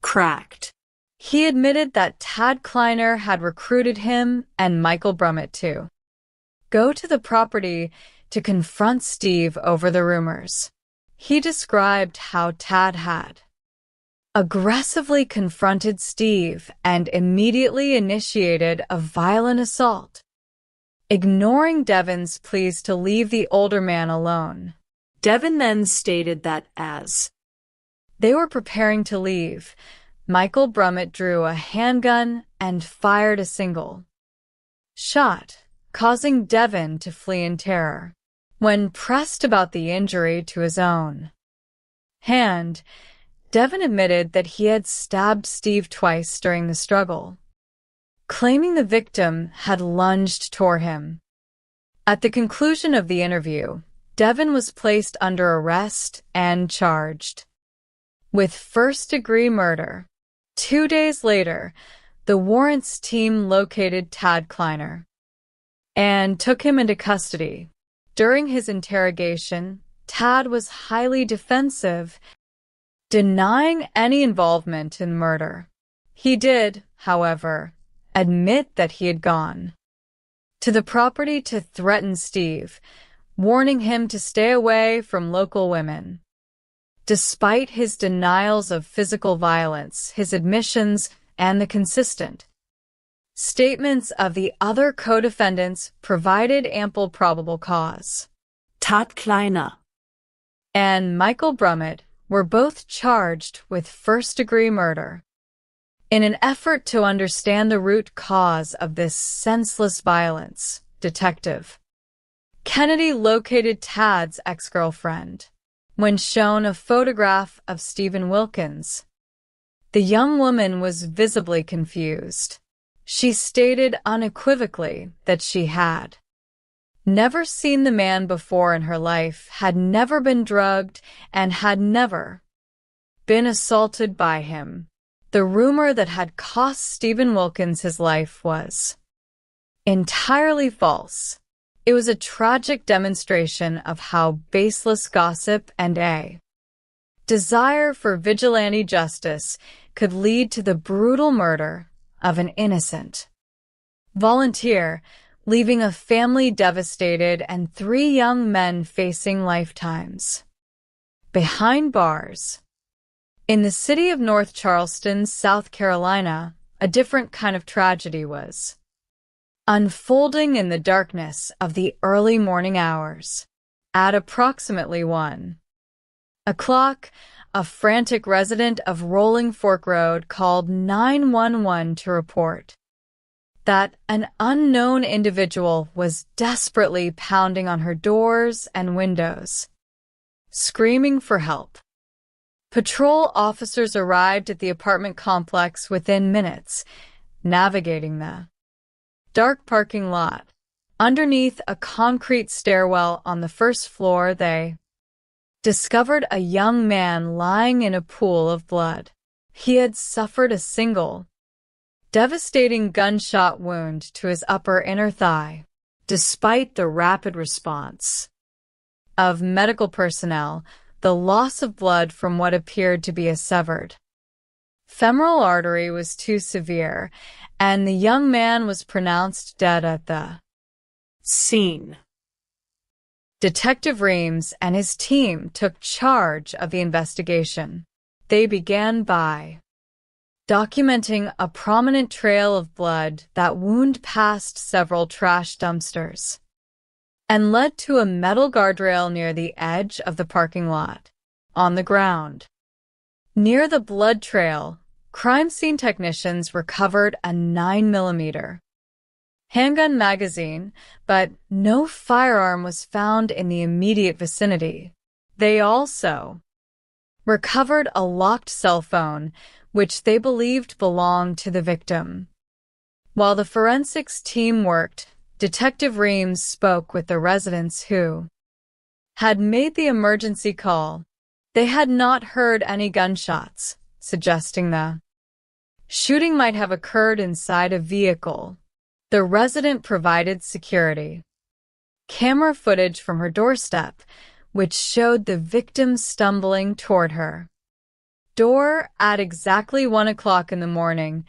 cracked. He admitted that Tad Kleiner had recruited him and Michael Brummett to go to the property to confront Steve over the rumors. He described how Tad had aggressively confronted Steve and immediately initiated a violent assault, ignoring Devin's pleas to leave the older man alone. Devin then stated that as they were preparing to leave, Michael Brummett drew a handgun and fired a single shot, causing Devin to flee in terror. When pressed about the injury to his own hand, Devin admitted that he had stabbed Steve twice during the struggle, claiming the victim had lunged toward him. At the conclusion of the interview, Devin was placed under arrest and charged with first-degree murder. 2 days later, the warrants team located Tad Kleiner and took him into custody. During his interrogation, Tad was highly defensive, denying any involvement in murder. He did, however, admit that he had gone to the property to threaten Steve, warning him to stay away from local women. Despite his denials of physical violence, his admissions, and the consistent statements of the other co-defendants provided ample probable cause. Tad Kleiner and Michael Brummett were both charged with first-degree murder. In an effort to understand the root cause of this senseless violence, Detective Kennedy located Tad's ex-girlfriend when shown a photograph of Stephen Wilkins. The young woman was visibly confused. She stated unequivocally that she had never seen the man before in her life, had never been drugged, and had never been assaulted by him. The rumor that had cost Stephen Wilkins his life was entirely false. It was a tragic demonstration of how baseless gossip and a desire for vigilante justice could lead to the brutal murder of an innocent volunteer, leaving a family devastated and 3 young men facing lifetimes behind bars. In the city of North Charleston, South Carolina, a different kind of tragedy was unfolding in the darkness of the early morning hours. At approximately 1 o'clock, a frantic resident of Rolling Fork Road called 911 to report that an unknown individual was desperately pounding on her doors and windows, screaming for help. Patrol officers arrived at the apartment complex within minutes, navigating the dark parking lot. Underneath a concrete stairwell on the first floor, they discovered a young man lying in a pool of blood. He had suffered a single, devastating gunshot wound to his upper inner thigh. Despite the rapid response of medical personnel, the loss of blood from what appeared to be a severed femoral artery was too severe, and the young man was pronounced dead at the scene. Detective Reams and his team took charge of the investigation. They began by documenting a prominent trail of blood that wound past several trash dumpsters and led to a metal guardrail near the edge of the parking lot. On the ground near the blood trail, crime scene technicians recovered a 9mm handgun magazine, but no firearm was found in the immediate vicinity. They also recovered a locked cell phone, which they believed belonged to the victim. While the forensics team worked, Detective Reams spoke with the residents who had made the emergency call. They had not heard any gunshots, suggesting the shooting might have occurred inside a vehicle. The resident provided security camera footage from her doorstep, which showed the victim stumbling toward her door at exactly 1 o'clock in the morning,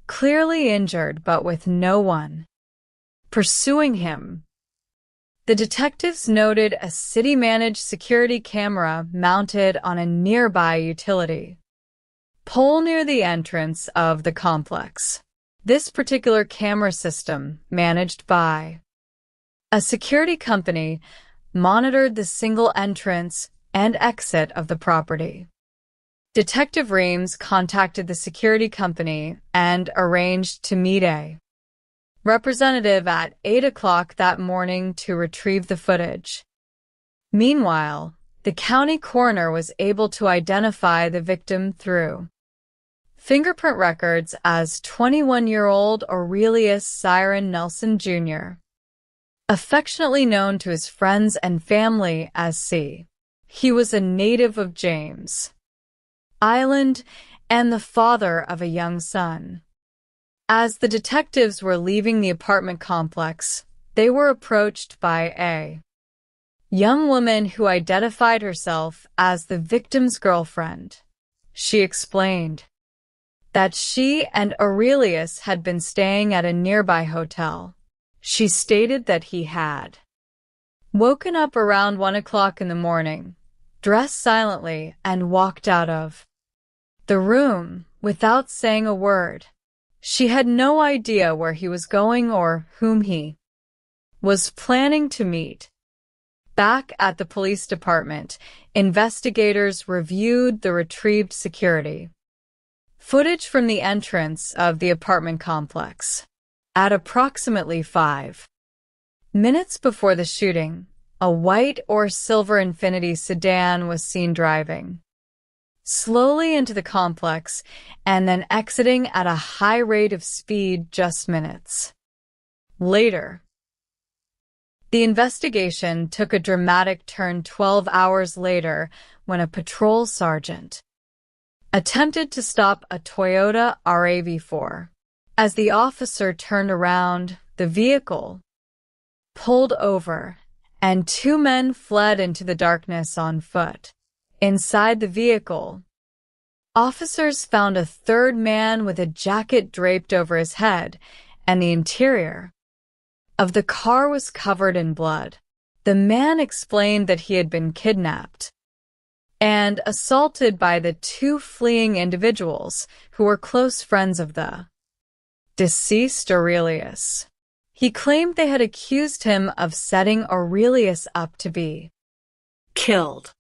clearly injured but with no one pursuing him. The detectives noted a city-managed security camera mounted on a nearby utility pole near the entrance of the complex. This particular camera system, managed by a security company, monitored the single entrance and exit of the property. Detective Reams contacted the security company and arranged to meet a representative at 8 o'clock that morning to retrieve the footage. Meanwhile, the county coroner was able to identify the victim through fingerprint records as 21-year-old Aurelius Siren Nelson Jr., affectionately known to his friends and family as C. He was a native of James Island and the father of a young son. As the detectives were leaving the apartment complex, they were approached by a young woman who identified herself as the victim's girlfriend. She explained that she and Aurelius had been staying at a nearby hotel. She stated that he had woken up around 1 o'clock in the morning, dressed silently, and walked out of the room without saying a word. She had no idea where he was going or whom he was planning to meet. Back at the police department, investigators reviewed the retrieved security. Footage from the entrance of the apartment complex. At approximately 5 minutes before the shooting, a white or silver Infiniti sedan was seen driving slowly into the complex and then exiting at a high rate of speed just minutes later. The investigation took a dramatic turn 12 hours later when a patrol sergeant attempted to stop a Toyota RAV4. As the officer turned around, the vehicle pulled over and 2 men fled into the darkness on foot. Inside the vehicle, officers found a third man with a jacket draped over his head, and the interior of the car was covered in blood. The man explained that he had been kidnapped and assaulted by the 2 fleeing individuals who were close friends of the deceased Aurelius. He claimed they had accused him of setting Aurelius up to be killed.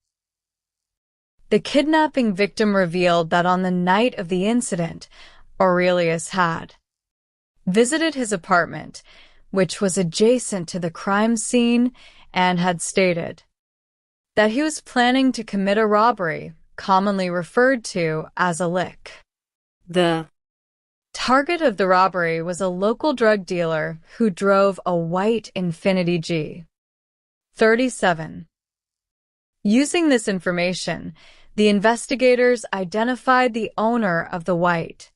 The kidnapping victim revealed that on the night of the incident, Aurelius had visited his apartment, which was adjacent to the crime scene, and had stated that he was planning to commit a robbery, commonly referred to as a lick. The target of the robbery was a local drug dealer who drove a white Infiniti G37. Using this information, the investigators identified the owner of the white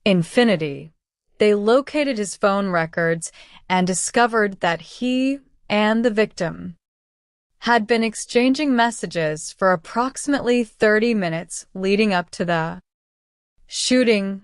Infiniti. They located his phone records and discovered that he and the victim had been exchanging messages for approximately 30 minutes leading up to the shooting.